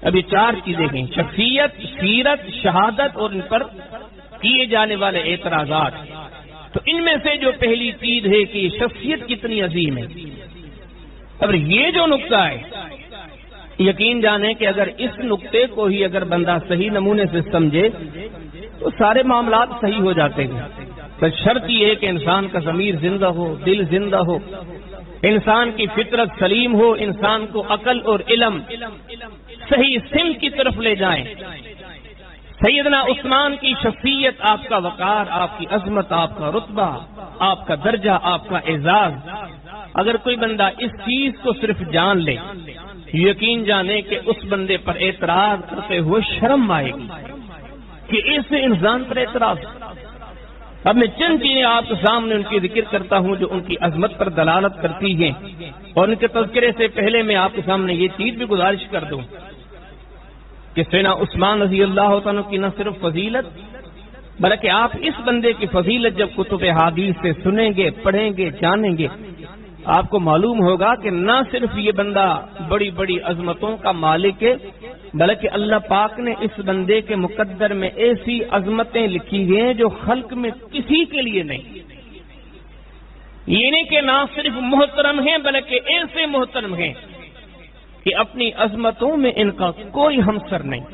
اب یہ چار چیزیں ہیں: شخصیت، سیرت، شہادت اور ان پر کیے جانے والے اعتراضات۔ تو ان میں سے جو پہلی چیز ہے کہ شخصیت کتنی عظیم ہے، اب یہ جو نقطہ ہے، یقین جانیں کہ اگر اس نقطے کو ہی اگر بندہ صحیح نمونے سے سمجھے تو سارے معاملات صحیح ہو جاتے ہیں۔ بس شرط یہ ہے کہ انسان کا ضمیر زندہ ہو، دل زندہ ہو، انسان کی فطرت سلیم ہو، انسان کو عقل اور علم صحیح سمت کی طرف لے جائیں۔ سیدنا عثمان کی شخصیت، آپ کا وقار، آپ کی عظمت، آپ کا رتبہ، آپ کا درجہ، آپ کا اعزاز، اگر کوئی بندہ اس چیز کو صرف جان لے، یقین جانے کہ اس بندے پر اعتراض کرتے ہوئے شرم آئے گی کہ اس انسان پر اعتراض۔ اب میں چند چیزیں آپ کے سامنے ان کی ذکر کرتا ہوں جو ان کی عظمت پر دلالت کرتی ہیں، اور ان کے تذکرے سے پہلے میں آپ کے سامنے یہ چیز بھی گزارش کر دوں کہ سیدنا عثمان رضی اللہ تعالیٰ کی نہ صرف فضیلت بلکہ آپ اس بندے کی فضیلت جب کتب حدیث سے سنیں گے، پڑھیں گے، جانیں گے، آپ کو معلوم ہوگا کہ نہ صرف یہ بندہ بڑی بڑی عظمتوں کا مالک ہے، بلکہ اللہ پاک نے اس بندے کے مقدر میں ایسی عظمتیں لکھی ہیں جو خلق میں کسی کے لیے نہیں۔ یہ نہیں کہ نہ صرف محترم ہیں بلکہ ایسے محترم ہیں کہ اپنی عظمتوں میں ان کا کوئی ہمسر نہیں،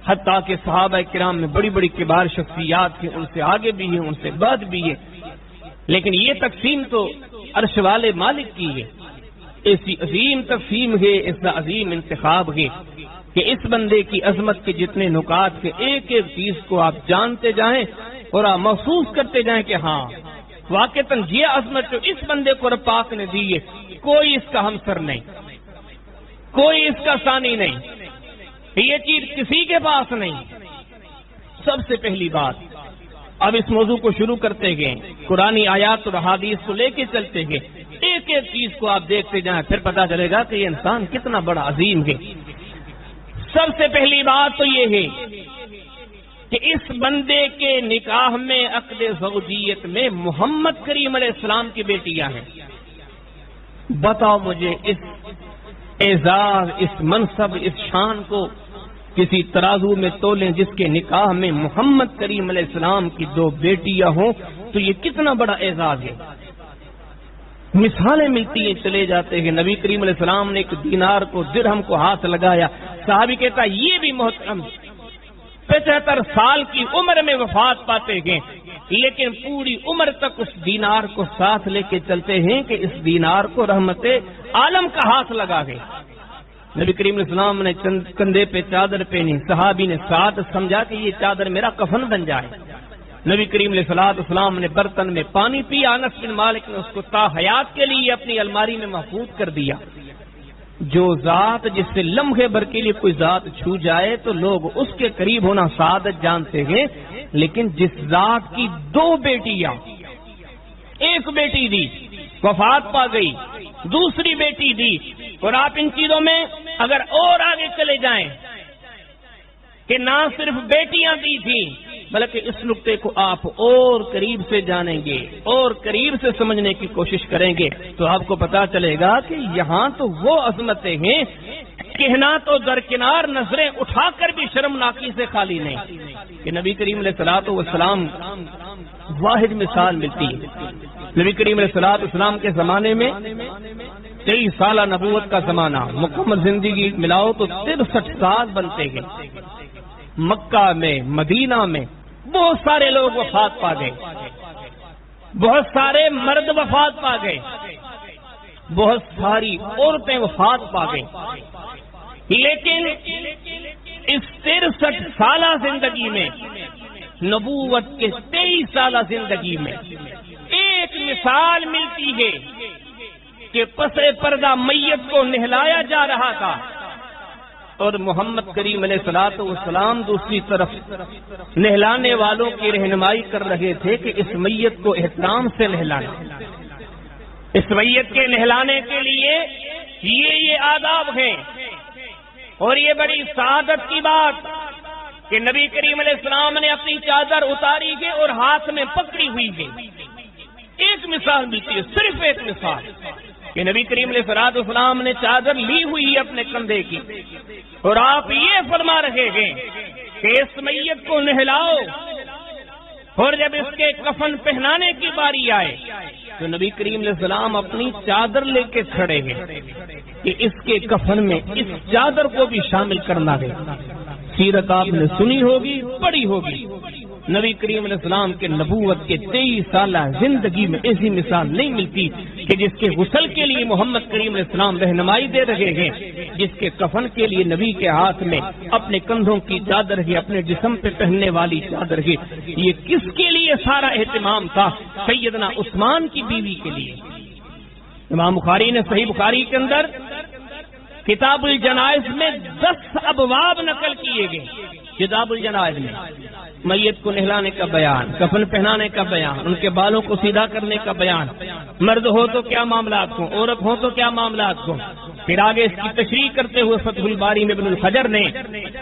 حتیٰ کہ صحابہ کرام میں بڑی بڑی کبار شخصیات ہیں، ان سے آگے بھی ہیں، ان سے بعد بھی ہیں، لیکن یہ تقسیم تو عرش والے مالک کی ہے۔ ایسی عظیم تقسیم ہے، ایسا عظیم انتخاب ہے کہ اس بندے کی عظمت کے جتنے نکات کے ایک ایک چیز کو آپ جانتے جائیں اور آپ محسوس کرتے جائیں کہ ہاں واقعتاً یہ عظمت جو اس بندے کو رب پاک نے دی ہے، کوئی اس کا ہمسر نہیں، کوئی اس کا ثانی نہیں، یہ چیز کسی کے پاس نہیں۔ سب سے پہلی بات، اب اس موضوع کو شروع کرتے گئے، قرآنی آیات اور احادیث کو لے کے چلتے گئے، ایک ایک چیز کو آپ دیکھتے جائیں، پھر پتا چلے گا کہ یہ انسان کتنا بڑا عظیم ہے۔ سب سے پہلی بات تو یہ ہے کہ اس بندے کے نکاح میں، عقد زوجیت میں، محمد کریم علیہ السلام کی بیٹیاں ہیں۔ بتاؤ مجھے اس اعزاز، اس منصب، اس شان کو کسی ترازو میں تولیں جس کے نکاح میں محمد کریم علیہ السلام کی دو بیٹیاں ہوں، تو یہ کتنا بڑا اعزاز ہے۔ مثالیں ملتی ہیں، چلے جاتے ہیں۔ نبی کریم علیہ السلام نے ایک دینار کو، درہم کو ہاتھ لگایا، صحابی کہتا یہ بھی محترم 75 سال کی عمر میں وفات پاتے ہیں، لیکن پوری عمر تک اس دینار کو ساتھ لے کے چلتے ہیں کہ اس دینار کو رحمت عالم کا ہاتھ لگا گئے۔ نبی کریم علیہ السلام نے کندھے پہ چادر پہنی، صحابی نے ساتھ سمجھا کہ یہ چادر میرا کفن بن جائے۔ نبی کریم علیہ السلام نے برتن میں پانی پیا، انس بن مالک نے اس کو تا حیات کے لیے اپنی الماری میں محفوظ کر دیا۔ جو ذات جس سے لمحے بھر کے لیے کوئی ذات چھو جائے تو لوگ اس کے قریب ہونا سعادت جانتے ہیں، لیکن جس ذات کی دو بیٹیاں، ایک بیٹی دی وفات پا گئی، دوسری بیٹی دی، اور آپ ان چیزوں میں اگر اور آگے چلے جائیں کہ نہ صرف بیٹیاں دی تھیں بلکہ اس نقطے کو آپ اور قریب سے جانیں گے اور قریب سے سمجھنے کی کوشش کریں گے تو آپ کو پتا چلے گا کہ یہاں تو وہ عظمتیں ہیں، کہنا تو درکنار، نظریں اٹھا کر بھی شرمناکی سے خالی نہیں، کہ نبی کریم علیہ الصلوۃ والسلام واحد مثال ملتی ہے۔ نبی کریم علیہ السلام کے زمانے میں 23 سالہ نبوت کا زمانہ، مکمل زندگی ملاؤ تو 63 سال بنتے ہیں۔ مکہ میں، مدینہ میں بہت سارے لوگ وفات پا گئے، بہت سارے مرد وفات پا گئے، بہت ساری عورتیں وفات پا گئیں، لیکن اس 63 سالہ زندگی میں، نبوت کے 23 سالہ زندگی میں ایک مثال ملتی ہے کہ پس پردہ میت کو نہلایا جا رہا تھا اور محمد کریم علیہ الصلوۃ والسلام دوسری طرف نہلانے والوں کی رہنمائی کر رہے تھے کہ اس میت کو احترام سے نہلانا۔ اس میت کے نہلانے کے لیے یہ آداب ہیں، اور یہ بڑی سعادت کی بات کہ نبی کریم علیہ السلام نے اپنی چادر اتاری ہے اور ہاتھ میں پکڑی ہوئی ہے۔ ایک مثال ملتی ہے، صرف ایک مثال، کہ نبی کریم علیہ الصلوۃ والسلام نے چادر لی ہوئی اپنے کندھے کی اور آپ یہ فرما رہے ہیں کہ اس میت کو نہلاؤ، اور جب اس کے کفن پہنانے کی باری آئے تو نبی کریم علیہ السلام اپنی چادر لے کے کھڑے ہیں کہ اس کے کفن میں اس چادر کو بھی شامل کرنا ہے۔ سیرت آپ نے سنی ہوگی، پڑھی ہوگی، نبی کریم علیہ السلام کے نبوت کے 23 سالہ زندگی میں ایسی مثال نہیں ملتی کہ جس کے غسل کے لیے محمد کریم علیہ السلام رہنمائی دے رہے ہیں، جس کے کفن کے لیے نبی کے ہاتھ میں اپنے کندھوں کی چادر ہے، اپنے جسم پہ پہننے والی چادر ہے۔ یہ کس کے لیے سارا اہتمام تھا؟ سیدنا عثمان کی بیوی کے لیے۔ امام بخاری نے صحیح بخاری کے اندر کتاب الجنائز میں 10 ابواب نقل کیے گئے۔ کتاب الجنائز میں میت کو نہلانے کا بیان، کفن پہنانے کا بیان، ان کے بالوں کو سیدھا کرنے کا بیان، مرد ہو تو کیا معاملات ہوں، عورت ہو تو کیا معاملات ہوں۔ پھر آگے اس کی تشریح کرتے ہوئے فتح الباری میں ابن الحجر نے،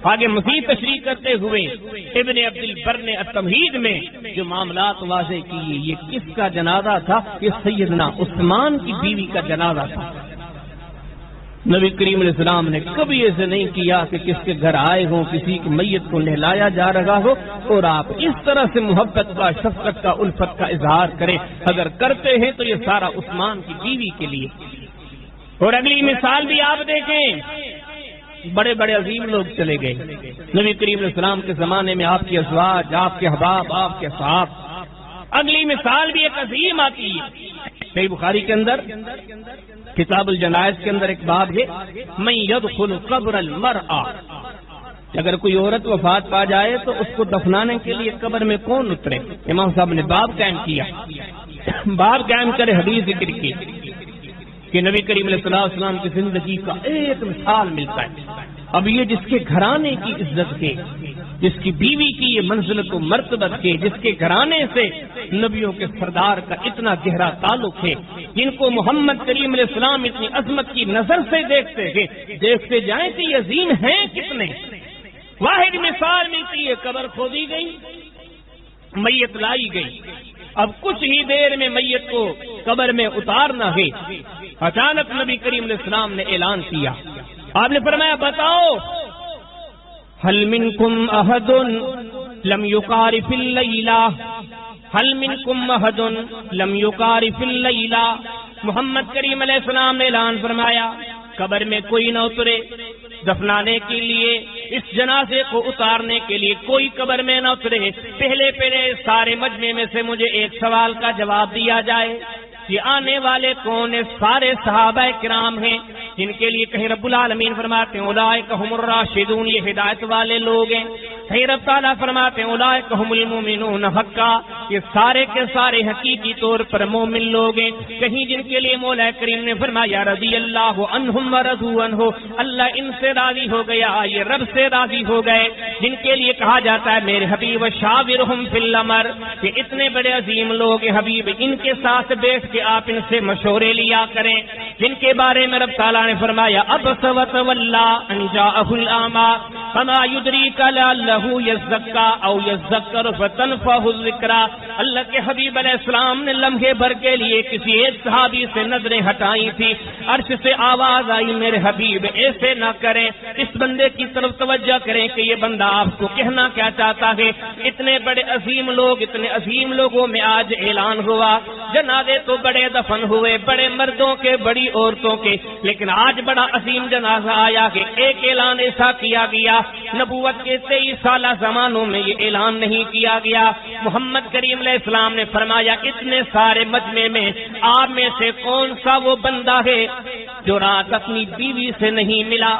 آگے مزید تشریح کرتے ہوئے ابن عبد البر نے التمہید میں جو معاملات واضح کیے۔ یہ کس کا جنازہ تھا؟ یہ سیدنا عثمان کی بیوی کا جنازہ تھا۔ نبی کریم علیہ السلام نے کبھی ایسے نہیں کیا کہ کس کے گھر آئے ہوں، کسی کی میت کو نہلایا جا رہا ہو اور آپ اس طرح سے محبت کا، شفقت کا، الفت کا اظہار کریں۔ اگر کرتے ہیں تو یہ سارا عثمان کی بیوی کے لیے۔ اور اگلی مثال بھی آپ دیکھیں، بڑے بڑے عظیم لوگ چلے گئے نبی کریم علیہ السلام کے زمانے میں، آپ کے ازواج، آپ کے احباب، آپ کے صحاب۔ اگلی مثال بھی ایک عظیم آتی ہے صحیح بخاری کے اندر کتاب الجنائز کے اندر ایک باب ہے، من يدخل قبر المرأة، اگر کوئی عورت وفات پا جائے تو اس کو دفنانے کے لیے قبر میں کون اترے؟ امام صاحب نے باب قائم کیا، باب قائم کرے، حدیث ذکر کی کہ نبی کریم علیہ السلام کی زندگی کا ایک مثال ملتا ہے۔ اب یہ جس کے گھرانے کی عزت کے، جس کی بیوی کی یہ منزلت و مرتبت کے، جس کے گھرانے سے نبیوں کے سردار کا اتنا گہرا تعلق ہے، جن کو محمد کریم علیہ السلام اتنی عظمت کی نظر سے دیکھتے ہیں، دیکھتے جائیں کہ یہ عظیم ہیں کتنے۔ واحد مثال ملتی ہے، قبر کھودی گئی، میت لائی گئی، اب کچھ ہی دیر میں میت کو قبر میں اتارنا ہے۔ اچانک نبی کریم علیہ السلام نے اعلان کیا، آپ نے فرمایا بتاؤ، هل منكم احد لم يقارف الليلہ، هل منكم احد لم يقارف الليلہ۔ محمد کریم علیہ السلام نے اعلان فرمایا قبر میں کوئی نہ اترے دفنانے کے لیے، اس جنازے کو اتارنے کے لیے کوئی قبر میں نہ اترے۔ پہلے سارے مجمع میں سے مجھے ایک سوال کا جواب دیا جائے، یہ آنے والے کون ہیں؟ سارے صحابہ کرام ہیں جن کے لیے کہیں رب العالمین فرماتے ہیں اولئک ھم الراشدون، یہ ہدایت والے لوگ ہیں۔ کہیں رب تعالیٰ فرماتے ہیں اولئک ھم المؤمنون حقا، یہ سارے کے سارے حقیقی طور پر مومن لوگ ہیں۔ کہیں جن کے لیے مولا کریم نے فرمایا رضی اللہ عنہم ورضوا عنہ، اللہ ان سے راضی ہو گیا، یہ رب سے راضی ہو گئے۔ جن کے لیے کہا جاتا ہے میرے حبیب شاورہم فی الامر، کہ اتنے بڑے عظیم لوگ ہیں حبیب، ان کے ساتھ بیٹھ کے آپ ان سے مشورے لیا کریں۔ جن کے بارے میں رب تعالیٰ نے فرمایا ابس وتولی ان جاءہ الاعمی فما یدریک لعلہ یزکا او یذکر فتنفعہ الذکریٰ۔ اللہ کے حبیب علیہ السلام نے لمحے بھر کے لیے کسی ایک صحابی سے نظریں ہٹائی تھی، عرش سے آواز آئی میرے حبیب ایسے نہ کریں، اس بندے کی طرف توجہ کریں کہ یہ بندہ آپ کو کہنا کیا چاہتا ہے۔ اتنے بڑے عظیم لوگ، اتنے عظیم لوگوں میں آج اعلان ہوا، جنازے تو بڑے دفن ہوئے، بڑے مردوں کے، بڑی عورتوں کے، لیکن آج بڑا عظیم جنازہ آیا کہ ایک اعلان ایسا کیا گیا، نبوت کے 23 سالہ زمانوں میں یہ اعلان نہیں کیا گیا۔ محمد کریم علیہ السلام نے فرمایا اتنے سارے مجمع میں آپ میں سے کون سا وہ بندہ ہے جو رات اپنی بیوی سے نہیں ملا؟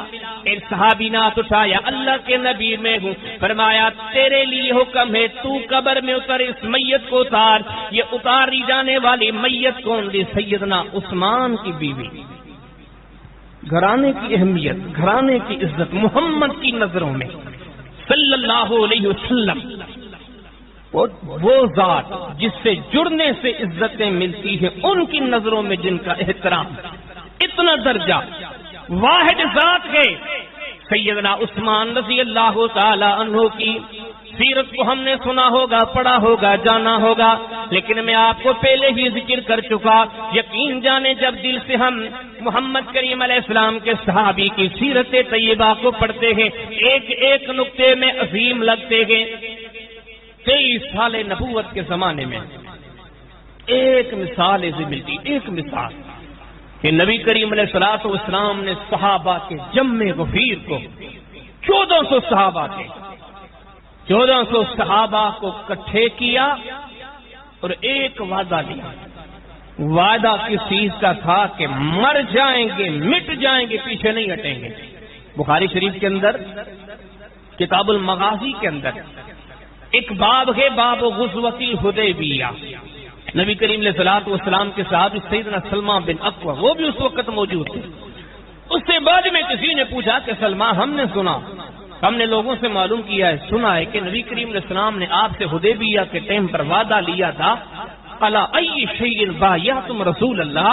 ایک صحابی نے ہاتھ اٹھایا، اللہ کے نبی میں ہوں۔ فرمایا تیرے لیے حکم ہے، تو قبر میں اتر، اس میت کو اتار۔ یہ اتاری جانے والی میت کون دی؟ سیدنا عثمان کی بیوی۔ گھرانے کی اہمیت، گھرانے کی عزت محمد کی نظروں میں صلی اللہ علیہ وسلم، وہ ذات جس سے جڑنے سے عزتیں ملتی ہیں، ان کی نظروں میں جن کا احترام اتنا درجہ، واحد ذات ہے سیدنا عثمان رضی اللہ تعالی عنہ کی۔ سیرت کو ہم نے سنا ہوگا، پڑھا ہوگا، جانا ہوگا، لیکن میں آپ کو پہلے ہی ذکر کر چکا، یقین جانے جب دل سے ہم محمد کریم علیہ السلام کے صحابی کی سیرت طیبہ کو پڑھتے ہیں، ایک ایک نقطے میں عظیم لگتے ہیں۔ 23 سال نبوت کے زمانے میں ایک مثال ایسی ملتی، ایک مثال کہ نبی کریم علیہ الصلوۃ والسلام نے صحابہ کے جم غفیر کو 1400 صحابہ تھے، 1400 صحابہ کو اکٹھے کیا اور ایک وعدہ لیا۔ وعدہ کس چیز کا تھا کہ مر جائیں گے، مٹ جائیں گے، پیچھے نہیں ہٹیں گے۔ بخاری شریف کے اندر کتاب المغازی کے اندر ایک باب ہے، باب غزوۃ الحدیبیہ۔ نبی کریم علیہ الصلوۃ والسلام کے صحابی سیدنا سلمہ بن اکوع وہ بھی اس وقت موجود تھے۔ اس سے بعد میں کسی نے پوچھا کہ سلمہ، ہم نے سنا، ہم نے لوگوں سے معلوم کیا ہے، سنا ہے کہ نبی کریم علیہ السلام نے آپ سے حدیبیہ کے ٹائم پر وعدہ لیا تھا، الا ای شیء بایعتم رسول اللہ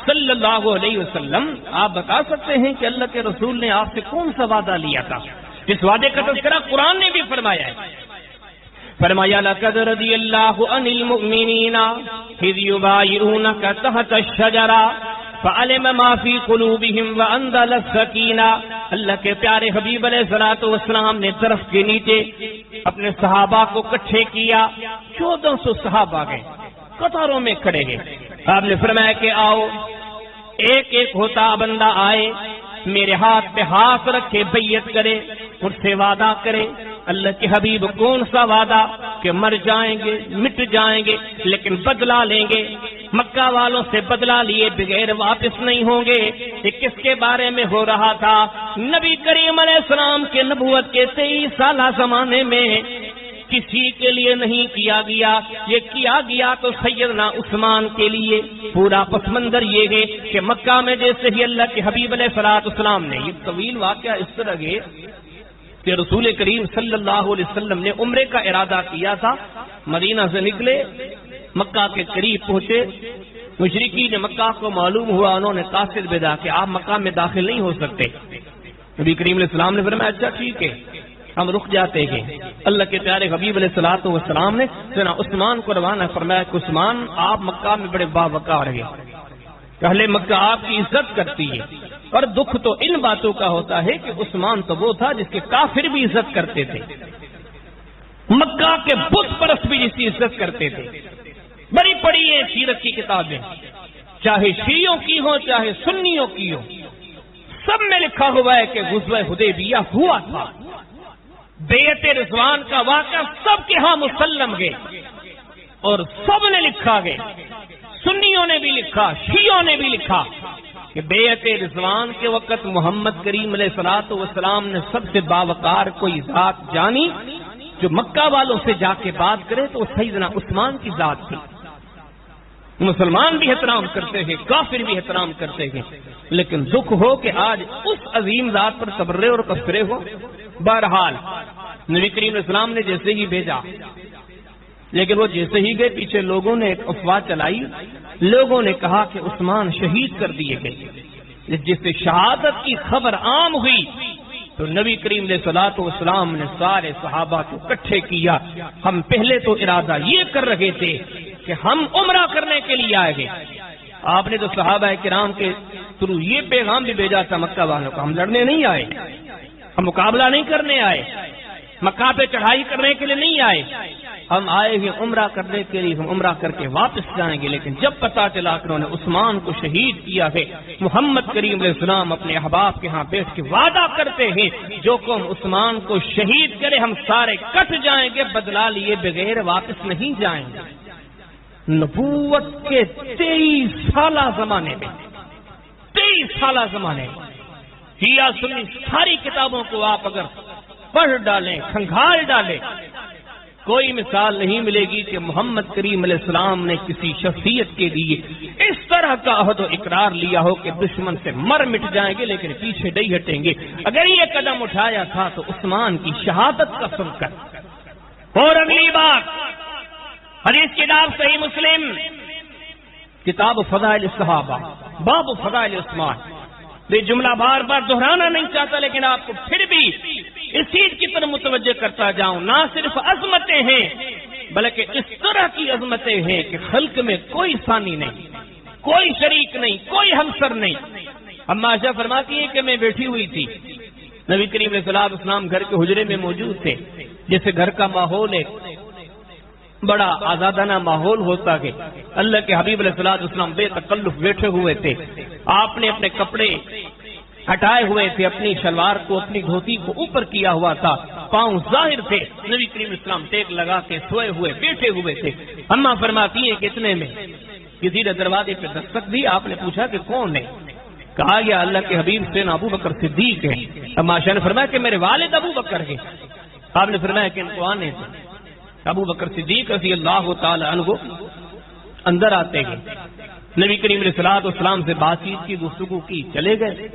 صلی اللہ علیہ وسلم، آپ بتا سکتے ہیں کہ اللہ کے رسول نے آپ سے کون سا وعدہ لیا تھا؟ اس وعدے کا تذکرہ قرآن نے بھی فرمایا ہے، فرمایا لقد رضی اللہ عن المؤمنین اذ یبایعونک تحت الشجرہ فعلم ما فی قلوبہم وانزل السکینہ۔ اللہ کے پیارے حبیب علیہ الصلوۃ والسلام نے درخت کے نیچے اپنے صحابہ کو اکٹھے کیا، 1400 صحابہ گئے، قطاروں میں کھڑے گئے۔ آپ نے فرمایا کہ آؤ، ایک ایک ہوتا بندہ آئے، میرے ہاتھ پہ ہاتھ رکھے بیعت کرے، مجھ سے وعدہ کرے۔ اللہ کے حبیب کون سا وعدہ؟ کہ مر جائیں گے، مٹ جائیں گے، لیکن بدلہ لیں گے، مکہ والوں سے بدلہ لیے بغیر واپس نہیں ہوں گے۔ یہ کس کے بارے میں ہو رہا تھا؟ نبی کریم علیہ السلام کے نبوت کے 23 سالہ زمانے میں کسی کے لیے نہیں کیا گیا، یہ کیا گیا تو سیدنا عثمان کے لیے۔ پورا پس منظر یہ ہے کہ مکہ میں جیسے ہی اللہ کے حبیب علیہ الصلوۃ والسلام نے، یہ طویل واقعہ اس طرح ہے کہ رسول کریم صلی اللہ علیہ وسلم نے عمرے کا ارادہ کیا تھا، مدینہ سے نکلے، مکہ کے قریب پہنچے، مشرکین مکہ کو معلوم ہوا، انہوں نے قاصد بھیجا کہ آپ مکہ میں داخل نہیں ہو سکتے۔ نبی کریم علیہ السلام نے فرمایا اچھا ٹھیک ہے، ہم رک جاتے ہیں۔ اللہ کے پیارے حبیب علیہ الصلوۃ والسلام نے سیدنا عثمان کو روانہ فرمایا کہ عثمان، آپ مکہ میں بڑے باوقار ہیں، اہل مکہ آپ کی عزت کرتی ہے، اور دکھ تو ان باتوں کا ہوتا ہے کہ عثمان تو وہ تھا جس کے کافر بھی عزت کرتے تھے، مکہ کے بت پرست بھی جس کی عزت کرتے تھے۔ بڑی پڑی ہے سیرت کی کتابیں، چاہے شیعوں کی ہو چاہے سنیوں کی ہو، سب میں لکھا ہوا ہے کہ غزوہ حدیبیہ ہوا تھا۔ بیعت رضوان کا واقعہ سب کے ہاں مسلم ہے اور سب نے لکھا گئے، سنیوں نے بھی لکھا، شیعوں نے بھی لکھا کہ بیعت رضوان کے وقت محمد کریم علیہ الصلوۃ والسلام نے سب سے باوقار کوئی ذات جانی جو مکہ والوں سے جا کے بات کرے تو سیدنا عثمان کی ذات تھی۔ مسلمان بھی احترام کرتے ہیں، کافر بھی احترام کرتے ہیں، لیکن دکھ ہو کہ آج اس عظیم ذات پر تبرے اور تبصرے ہو۔ بہرحال نبی کریم علیہ السلام نے جیسے ہی بھیجا، لیکن وہ جیسے ہی گئے پیچھے لوگوں نے ایک افواہ چلائی، لوگوں نے کہا کہ عثمان شہید کر دیے گئے۔ جس سے شہادت کی خبر عام ہوئی تو نبی کریم علیہ الصلوۃ والسلام نے سارے صحابہ کو اکٹھے کیا۔ ہم پہلے تو ارادہ یہ کر رہے تھے کہ ہم عمرہ کرنے کے لیے آئے گے۔ آپ نے تو صحابہ کرام کے تھرو یہ پیغام بھی بھیجا تھا مکہ والوں کو، ہم لڑنے نہیں آئے، ہم مقابلہ نہیں کرنے آئے، مکہ پہ چڑھائی کرنے کے لیے نہیں آئے، ہم آئے ہیں عمرہ کرنے کے لیے، ہم عمرہ کر کے واپس جائیں گے۔ لیکن جب پتہ چلا کہ انہوں نے عثمان کو شہید کیا ہے، محمد کریم علیہ السلام اپنے احباب کے ہاں بیٹھ کے وعدہ کرتے ہیں جو قوم عثمان کو شہید کرے ہم سارے کٹ جائیں گے، بدلہ لیے بغیر واپس نہیں جائیں گے۔ نبوت کے 23 سالہ زمانے میں، 23 سالہ زمانے میں شیعہ سنی ساری کتابوں کو آپ اگر پڑھ ڈالیں، کھنگال ڈالیں، کوئی مثال نہیں ملے گی کہ محمد کریم علیہ السلام نے کسی شخصیت کے لیے اس طرح کا عہد و اقرار لیا ہو کہ دشمن سے مر مٹ جائیں گے لیکن پیچھے نہیں ہٹیں گے۔ اگر یہ قدم اٹھایا تھا تو عثمان کی شہادت کا سن کر۔ اور اگلی بات، حدیث کتاب صحیح مسلم کتاب فضائل الصحابہ باب فضائل عثمان، یہ جملہ بار بار دہرانا نہیں چاہتا لیکن آپ کو پھر بھی اس چیز کی طرف متوجہ کرتا جاؤں، نہ صرف عظمتیں ہیں بلکہ اس طرح کی عظمتیں ہیں کہ خلق میں کوئی ثانی نہیں، کوئی شریک نہیں، کوئی ہمسر نہیں۔ اما عائشہ فرماتی ہے کہ میں بیٹھی ہوئی تھی، نبی کریم علیہ الصلوۃ والسلام گھر کے حجرے میں موجود تھے، جیسے گھر کا ماحول ایک بڑا آزادانہ ماحول ہوتا ہے۔ اللہ کے حبیب علیہ الصلوۃ والسلام بے تکلف بیٹھے ہوئے تھے، آپ نے اپنے کپڑے ہٹائے ہوئے تھے، اپنی شلوار کو، اپنی دھوتی کو اوپر کیا ہوا تھا، پاؤں ظاہر تھے، نبی کریم علیہ السلام ٹیک لگا کے سوئے ہوئے بیٹھے ہوئے تھے۔ اما فرماتی ہیں کہ اتنے میں کسی نے دروازے پہ دستک دی، آپ نے پوچھا کہ کون ہے؟ کہا گیا اللہ کے حبیب سیدنا ابو بکر صدیق ہے۔ اما عائشہ نے فرمایا کہ میرے والد ابو بکر ہیں۔ آپ نے فرمایا کہ ان کو آنے دو۔ ابو بکر صدیق رضی اللہ تعالی عنہ اندر آتے ہیں، نبی کریم علیہ الصلوۃ والسلام سے بات چیت کی، گفتگو کی، چلے گئے۔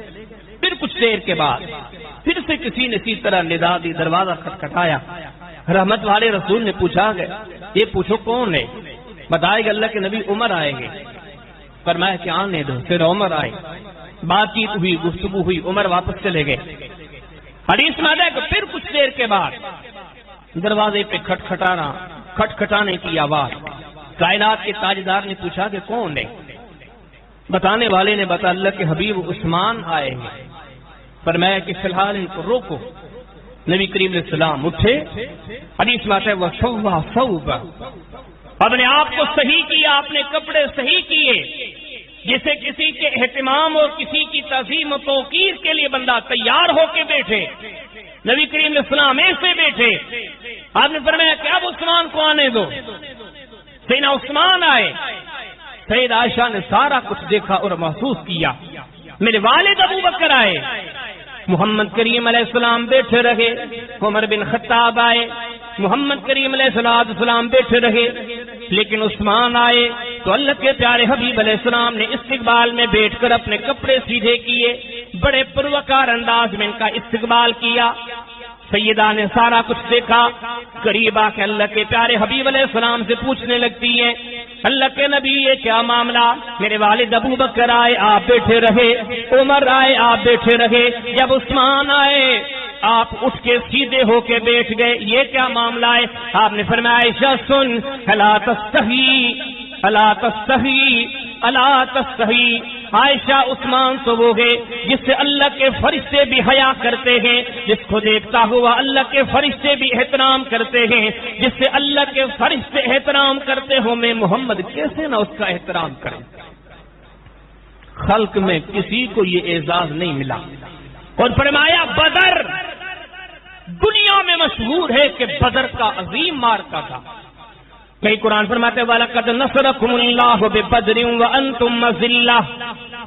پھر کچھ دیر کے بعد پھر سے کسی نے اسی طرح ندا دی، دروازہ کھٹکھٹایا۔ رحمت والے رسول نے پوچھا گیا، یہ پوچھو کون ہے؟ بتائے گا اللہ کے نبی عمر آئیں گے۔ فرمایا کہ آنے دو۔ پھر عمر آئے، بات چیت ہوئی، گفتگو ہوئی، عمر واپس چلے گئے۔ حدیث میں آتا ہے کہ پھر کچھ دیر کے بعد دروازے پہ کھٹکھٹانے کی آواز۔ کائنات کے تاجدار نے پوچھا کہ کون ہے؟ بتانے والے نے بتا اللہ کے حبیب عثمان آئے ہیں۔ فرمایا کہ فی الحال ان کو روکو۔ نبی کریم علیہ السلام اٹھے، حدیث میں آتا ہے وَسَوَّى ثَوْبًا، اپنے آپ کو صحیح کیا، اپنے کپڑے صحیح کیے، جسے کسی کے اہتمام اور کسی کی تعظیم و توقیر کے لیے بندہ تیار ہو کے بیٹھے، نبی کریم علیہ السلام ایسے بیٹھے۔ آپ نے فرمایا کہ اب عثمان کو آنے دو۔ سیدنا عثمان آئے، سید عائشہ نے سارا کچھ دیکھا اور محسوس کیا۔ میرے والد ابو بکر آئے، محمد کریم علیہ السلام بیٹھے رہے، عمر بن خطاب آئے، محمد کریم علیہ السلام بیٹھے رہے، لیکن عثمان آئے تو اللہ کے پیارے حبیب علیہ السلام نے استقبال میں بیٹھ کر اپنے کپڑے سیدھے کیے، بڑے پروکار انداز میں ان کا استقبال کیا۔ سیدہ نے سارا کچھ دیکھا، قریب آ کے اللہ کے پیارے حبیب علیہ السلام سے پوچھنے لگتی ہے، اللہ کے نبی یہ کیا معاملہ؟ میرے والد ابو بکر آئے، آپ بیٹھے رہے، عمر آئے، آپ بیٹھے رہے، جب عثمان آئے آپ اٹھ کے سیدھے ہو کے بیٹھ گئے، یہ کیا معاملہ ہے؟ آپ نے فرمایا عائشہ سن، الا تستحی الا تستحی الا تستحی، عائشہ عثمان تو وہ ہے جس سے اللہ کے فرشتے بھی حیا کرتے ہیں، جس کو دیکھتا ہوا اللہ کے فرشتے بھی احترام کرتے ہیں، جس سے اللہ کے فرشتے احترام کرتے ہو، میں محمد کیسے نہ اس کا احترام کریں؟ خلق میں کسی کو یہ اعزاز نہیں ملا۔ اور فرمایا بدر دنیا میں مشہور ہے کہ بدر کا عظیم مارکا تھا۔ کئی قرآن فرماتے وَلَقَدْ نَصَرَكُمُ اللَّهُ بِبَدْرٍ وَأَنْتُمْ أَذِلَّةٌ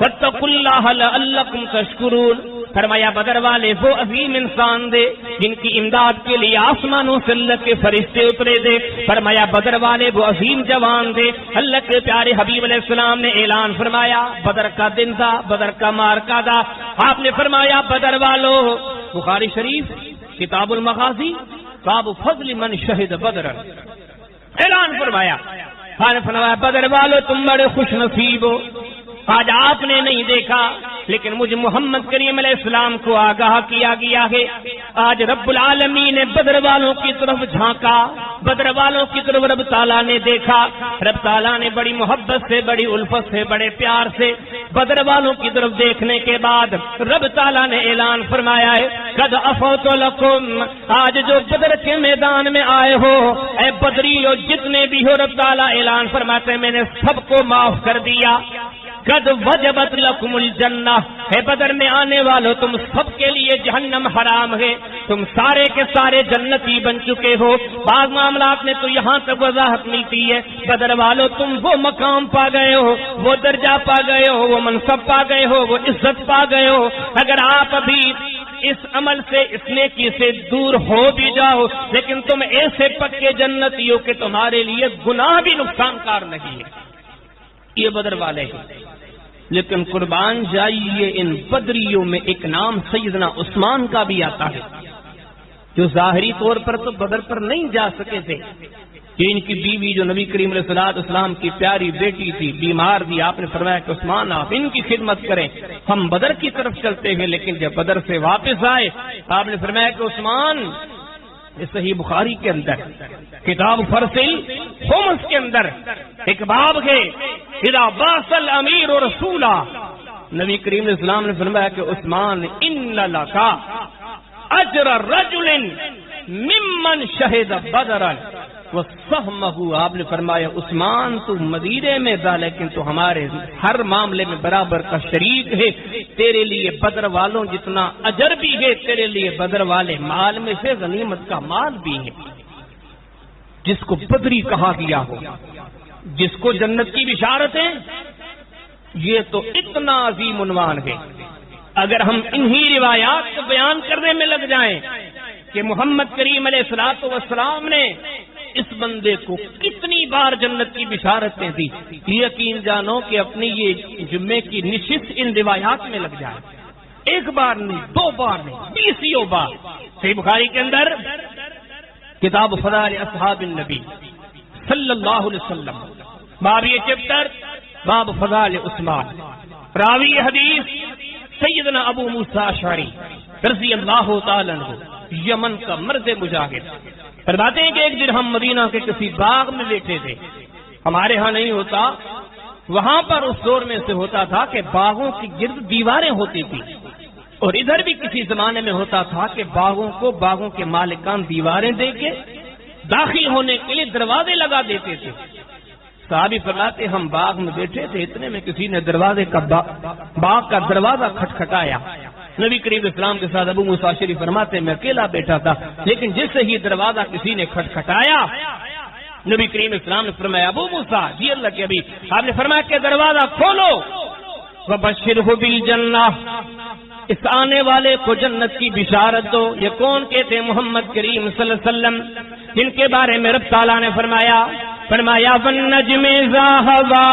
وَاتَّقُوا اللَّهَ لَعَلَّكُمْ تَشْكُرُونَ۔ فرمایا بدر والے وہ عظیم انسان دے جن کی امداد کے لیے آسمانوں سے اللہ کے فرشتے اترے دے۔ فرمایا بدر والے وہ عظیم جوان دے، اللہ کے پیارے حبیب علیہ السلام نے اعلان فرمایا بدر کا دن تھا، بدر کا مارکا تھا۔ آپ نے فرمایا بدر والو، بخاری شریف کتاب المغازی باب فضل من شہد بدر، اعلان فرمایا بدر والو تم بڑے خوش نصیب ہو، آج آپ نے نہیں دیکھا لیکن مجھے محمد کریم علیہ السلام کو آگاہ کیا گیا ہے۔ آج رب العالمین نے بدر والوں کی طرف جھانکا، بدر والوں کی طرف رب تعالیٰ نے دیکھا، رب تعالیٰ نے بڑی محبت سے، بڑی الفت سے، بڑے پیار سے بدر والوں کی طرف دیکھنے کے بعد رب تعالیٰ نے اعلان فرمایا ہے قد عفوت لکم، آج جو بدر کے میدان میں آئے ہو اے بدریو جتنے بھی ہو، رب تعالیٰ اعلان فرماتے میں نے سب کو معاف کر دیا۔ قد وجبت لکم الجنہ، ہے بدر میں آنے والوں تم سب کے لیے جہنم حرام ہے، تم سارے کے سارے جنتی بن چکے ہو۔ بعض معاملات میں تو یہاں تک وضاحت ملتی ہے بدر والوں تم وہ مقام پا گئے ہو، وہ درجہ پا گئے ہو، وہ منصب پا گئے ہو، وہ عزت پا گئے ہو۔ اگر آپ ابھی اس عمل سے، اس نیکی سے دور ہو بھی جاؤ لیکن تم ایسے پکے جنتی ہو کہ تمہارے لیے گناہ بھی نقصان کار نہیں ہے۔ یہ بدر والے ہیں، لیکن قربان جائیے ان بدریوں میں ایک نام سیدنا عثمان کا بھی آتا ہے، جو ظاہری طور پر تو بدر پر نہیں جا سکے تھے، کہ ان کی بیوی جو نبی کریم علیہ السلام کی پیاری بیٹی تھی بیمار تھی، آپ نے فرمایا کہ عثمان آپ ان کی خدمت کریں، ہم بدر کی طرف چلتے ہیں۔ لیکن جب بدر سے واپس آئے آپ نے فرمایا کہ عثمان صحیح بخاری کے اندر کتاب فرسل خمس کے اندر ایک باب ہے اذا باس الامیر رسولا، نبی کریم علیہ السلام نے فرمایا کہ عثمان ان لکا اجر رجل ممن شہد بدرا وسہمہ، آپ نے فرمایا عثمان تو مدینے میں تھا لیکن تو ہمارے ہر معاملے میں برابر کا شریک ہے، تیرے لیے بدر والوں جتنا اجر بھی ہے، تیرے لیے بدر والے مال میں سے غنیمت کا مال بھی ہے۔ جس کو بدری کہا گیا ہو، جس کو جنت کی بشارت ہے، یہ تو اتنا عظیم عنوان ہے۔ اگر ہم انہی روایات کو بیان کرنے میں لگ جائیں کہ محمد کریم علیہ الصلوۃ والسلام نے اس بندے کو کتنی بار جنت کی بشارتیں دی، یقین جانو کہ اپنی یہ جمعے کی نشست ان روایات میں لگ جائے، ایک بار نہیں، دو بار نہیں، 20 بار۔ صحیح بخاری کے اندر کتاب فضائل اصحاب النبی صلی اللہ علیہ وسلم، باب یہ چیپٹر باب فضائل عثمان، راوی حدیث سیدنا ابو موسیٰ اشعری رضی اللہ تعالی عنہ، یمن کا مرد مجاہد، فرماتے ہیں کہ ایک دن ہم مدینہ کے کسی باغ میں بیٹھے تھے، ہمارے ہاں نہیں ہوتا، وہاں پر اس دور میں سے ہوتا تھا کہ باغوں کی گرد دیواریں ہوتی تھی، اور ادھر بھی کسی زمانے میں ہوتا تھا کہ باغوں کو باغوں کے مالکان دیواریں دے کے داخل ہونے کے لیے دروازے لگا دیتے تھے۔ صحابی فرماتے ہم باغ میں بیٹھے تھے، اتنے میں کسی نے دروازے کا باغ کا دروازہ کھٹکھٹایا۔ نبی کریم اسلام کے ساتھ ابو موسیٰ اشعری فرماتے میں اکیلا بیٹھا تھا، لیکن جس سے ہی دروازہ کسی نے کھٹکھٹایا، نبی کریم اسلام نے فرمایا ابو موسیٰ، جی اللہ کے ابھی، آپ نے فرمایا کہ دروازہ کھولو، وبشرہ بالجنہ، اس آنے والے کو جنت کی بشارت دو۔ یہ کون کہتے محمد کریم صلی اللہ علیہ وسلم، جن کے بارے میں رب تعالیٰ نے فرمایا والنجم اذا ہوا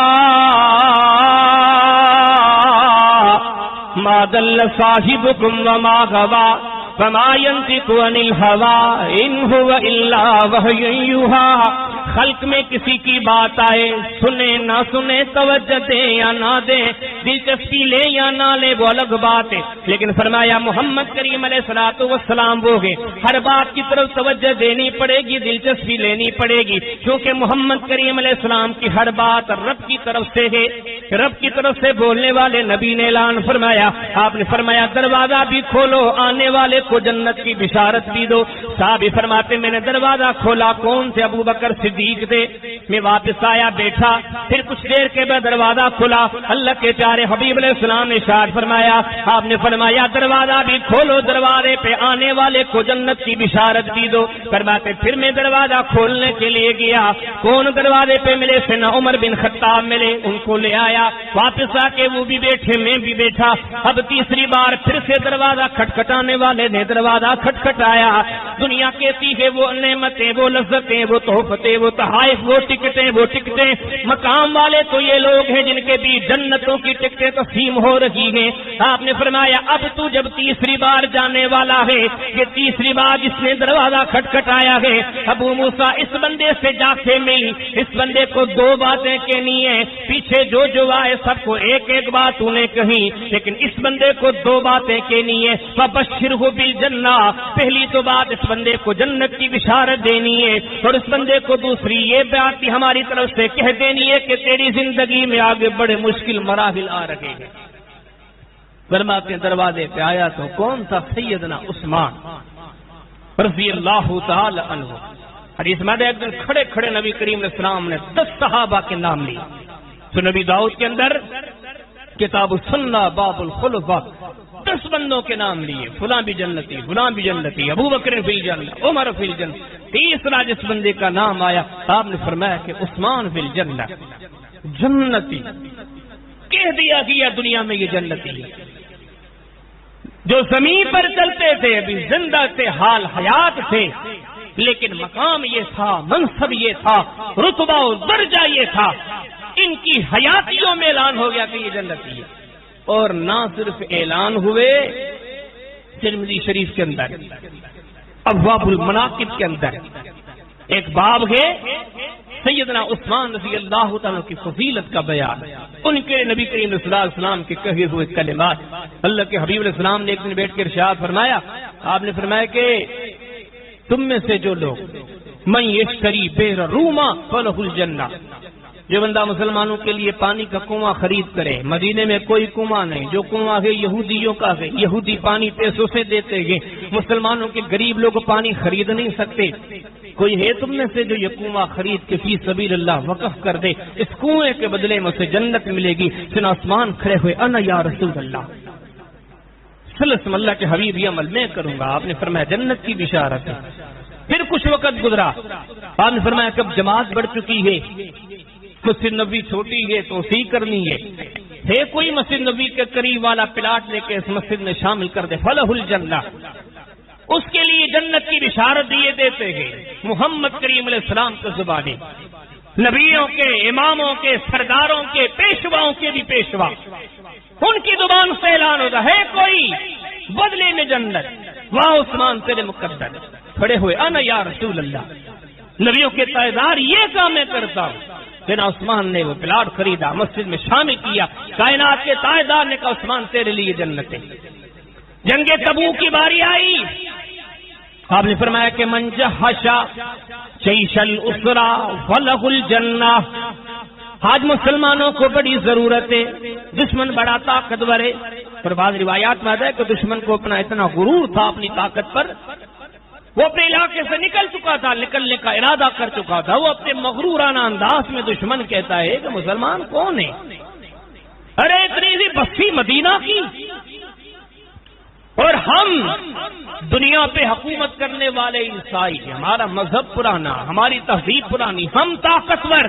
ما ضل صاحبكم وما غوا وما ينطق عن الهوى ان هو الا وحی یوحی۔ خلق میں کسی کی بات آئے، سنے نہ سنے، توجہ دیں یا نہ دیں، دلچسپی لے یا نہ لے، وہ الگ بات ہے، لیکن فرمایا محمد کریم علیہ الصلوۃ والسلام وہ گے، ہر بات کی طرف توجہ دینی پڑے گی، دلچسپی لینی پڑے گی، کیونکہ محمد کریم علیہ السلام کی ہر بات رب کی طرف سے ہے، رب کی طرف سے بولنے والے نبی نے اعلان فرمایا۔ آپ نے فرمایا دروازہ بھی کھولو، آنے والے کو جنت کی بشارت بھی دو۔ صحابی فرماتے میں نے دروازہ کھولا، کون سے؟ ابو بکر صدیق تھے۔ میں واپس آیا، بیٹھا، پھر کچھ دیر کے بعد دروازہ کھلا، اللہ کے پیارے حبیب علیہ السلام نے ارشاد فرمایا، آپ نے فرمایا دروازہ بھی کھولو، دروازے پہ آنے والے کو جنت کی بشارت بھی دو۔ فرماتے پھر میں دروازہ کھولنے کے لیے گیا، کون دروازے پہ ملے؟ سیدنا عمر بن خطاب ملے، ان کو لے آیا، واپس آ کے وہ بھی بیٹھے، میں بھی بیٹھا۔ اب تیسری بار پھر سے دروازہ کھٹکھٹانے والے نے دروازہ کھٹکھٹایا۔ دنیا کہتی ہے وہ نعمتیں، وہ لذتیں، وہ تحفتے، وہ تحائف، وہ ٹکٹیں، مقام والے تو یہ لوگ ہیں جن کے بھی جنتوں کی ٹکٹیں تقسیم ہو رہی ہیں۔ آپ نے فرمایا اب تو جب تیسری بار جانے والا ہے، یہ تیسری بار جس نے دروازہ کھٹکھٹایا ہے، ابو موسیٰ اس بندے سے جا کے مل، اس بندے کو دو باتیں کہنی ہے، پیچھے جو آئے سب کو ایک ایک بات انہیں کہی، لیکن اس بندے کو دو باتیں کہنی ہے۔ فبشرہ بالجنہ، پہلی تو بات اس بندے کو جنت کی بشارت دینی ہے، اور اس بندے کو دوسری یہ بات بھی ہماری طرف سے کہہ دینی ہے کہ تیری زندگی میں آگے بڑے مشکل مراحل آ رہے ہیں۔ فرماتے دروازے پہ آیا تو کون تھا؟ سیدنا عثمان رضی اللہ تعالی عنہ۔ حدیث میں ایک دن کھڑے کھڑے نبی کریم علیہ السلام نے 10 صحابہ کے نام لیے۔ تو نبی داؤد کے اندر کتاب السنہ باب الخلفاء 10 بندوں کے نام لیے، فلاں بھی جنتی، فلاں بھی جنتی، ابو بکر فی الجنہ، عمر فی الجنہ۔ تیسرا جس بندے کا نام آیا، آپ نے فرمایا کہ عثمان فی الجنہ، جنتی کہہ دیا گیا دنیا میں یہ جنتی ہے۔ جو زمین پر چلتے تھے، ابھی زندہ تھے، حال حیات تھے، لیکن مقام یہ تھا، منصب یہ تھا، رتبہ و درجہ یہ تھا، ان کی حیاتیوں میں اعلان ہو گیا کہ یہ جنتی ہے۔ اور نہ صرف اعلان ہوئے، ترمذی شریف کے اندر ابواب المناقب کے اندر ایک باب ہے سیدنا عثمان رضی اللہ تعالیٰ کی فضیلت کا بیان، ان کے نبی کریم صلی اللہ علیہ وسلم کے کہے ہوئے کلمات۔ اللہ کے حبیب علیہ السلام نے ایک دن بیٹھ کے ارشاد فرمایا، آپ نے فرمایا کہ تم میں سے جو لوگ من یشتری بئر روما فلہ الجنہ، جو بندہ مسلمانوں کے لیے پانی کا کنواں خرید کرے، مدینے میں کوئی کنواں نہیں، جو کنواں ہے یہودیوں کا ہے، یہودی پانی پیسوں سے دیتے ہیں، مسلمانوں کے غریب لوگ پانی خرید نہیں سکتے، کوئی ہے تم میں سے جو یہ کنواں خرید کے فی سبیل اللہ وقف کر دے، اس کنویں کے بدلے میں اسے جنت ملے گی۔ پھر آسمان کھڑے ہوئے، انا یا رسول اللہ صلی اللہ علیہ وسلم، اللہ کے حبیب یہ عمل میں کروں گا۔ آپ نے فرمایا جنت کی بشارت ہے۔ پھر کچھ وقت گزرا، آپ نے فرمایا کب جماعت بڑھ چکی ہے، مسجد نبوی چھوٹی ہے تو اسی کرنی ہے کوئی مسجد نبوی کے قریب والا پلاٹ لے کے اس مسجد میں شامل کر دے، فلہ الجنہ، اس کے لیے جنت کی بشارت دیے دیتے ہیں محمد کریم علیہ السلام کی زبانیں، نبیوں کے، اماموں کے، سرداروں کے، پیشواؤں کے بھی پیشوا، ان کی زبان سے اعلان ہوتا ہے کوئی بدلے میں جنت، واہ عثمان تیرے مقدر کھڑے ہوئے، انا یا رسول اللہ، نبیوں کے تائیدار یہ کام میں کرتا ہوں۔ پھر عثمان نے وہ پلاٹ خریدا، مسجد میں شامل کیا، کائنات کے تائیدار نے کہا عثمان تیرے لیے جنت ہے۔ جنگ تبوک کی باری آئی، آپ نے فرمایا کہ من جہش جیش الاسرا فلہ الجنہ، آج مسلمانوں کو بڑی ضرورت ہے، دشمن بڑا طاقتور ہے، پر بعض روایات میں آتا ہے کہ دشمن کو اپنا اتنا غرور تھا اپنی طاقت پر، وہ اپنے علاقے سے نکل چکا تھا، نکلنے کا ارادہ کر چکا تھا، وہ اپنے مغرورانہ انداز میں دشمن کہتا ہے کہ مسلمان کون ہے، ارے اتنی سی بستی مدینہ کی، اور ہم دنیا پہ حکومت کرنے والے عیسائی، ہمارا مذہب پرانا، ہماری تہذیب پرانی، ہم طاقتور،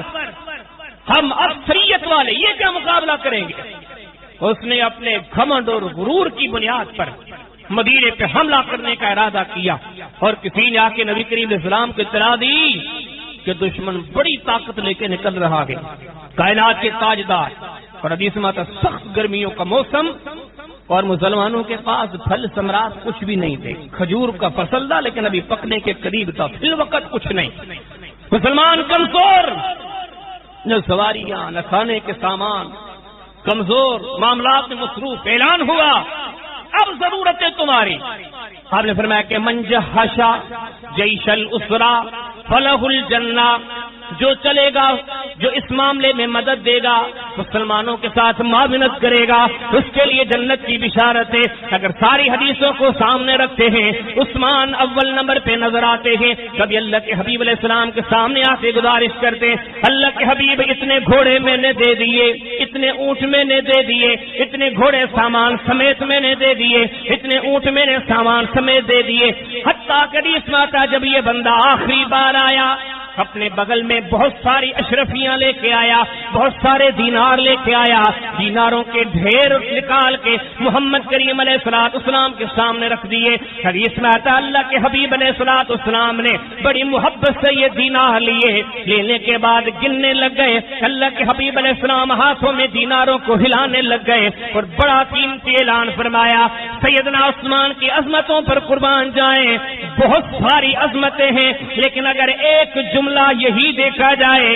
ہم اکثریت والے، یہ کیا مقابلہ کریں گے؟ اس نے اپنے گھمنڈ اور غرور کی بنیاد پر مدینے پہ حملہ کرنے کا ارادہ کیا، اور کسی نے آ کے نبی کریم علیہ السلام کو اطلاع دی کہ دشمن بڑی طاقت لے کے نکل رہا ہے، کائنات کے تاجدار، اور حدیث میں آتا سخت گرمیوں کا موسم، اور مسلمانوں کے پاس پھل ثمرات کچھ بھی نہیں تھے، کھجور کا فصل تھا لیکن ابھی پکنے کے قریب تھا، فی الوقت کچھ نہیں، مسلمان کمزور، نہ سواریاں نہ کھانے کے سامان، کمزور، معاملات میں مصروف، اعلان ہوا اب ضرورت ہے تمہاری۔ آپ نے فرمایا کہ من جہش جیش الاسرا فلہ الجنہ، جو چلے گا، جو اس معاملے میں مدد دے گا، مسلمانوں کے ساتھ معاونت کرے گا، اس کے لیے جنت کی بشارت ہے۔ اگر ساری حدیثوں کو سامنے رکھتے ہیں، عثمان اول نمبر پہ نظر آتے ہیں، کبھی اللہ کے حبیب علیہ السلام کے سامنے آتے گزارش کرتے، اللہ کے حبیب اتنے گھوڑے میں نے دے دیے، اتنے اونٹ میں نے دے دیے، اتنے گھوڑے سامان سمیت میں نے دے دیے، اتنے اونٹ میں نے سامان سمیت دے دیے، حتیٰ کہ حدیث میں آتا جب یہ بندہ آخری بار آیا اپنے بغل میں بہت ساری اشرفیاں لے کے آیا، بہت سارے دینار لے کے آیا، دیناروں کے ڈھیر نکال کے محمد کریم علیہ الصلوۃ والسلام کے سامنے رکھ دیے۔ حدیث میں آتا اللہ کے حبیب علیہ الصلوۃ والسلام نے بڑی محبت سے یہ دینار لیے، لینے کے بعد گننے لگ گئے، اللہ کے حبیب علیہ السلام ہاتھوں میں دیناروں کو ہلانے لگ گئے اور بڑا قیمتی اعلان فرمایا، سیدنا عثمان کی عظمتوں پر قربان جائیں، بہت ساری عظمتیں ہیں لیکن اگر ایک جملہ یہی دیکھا جائے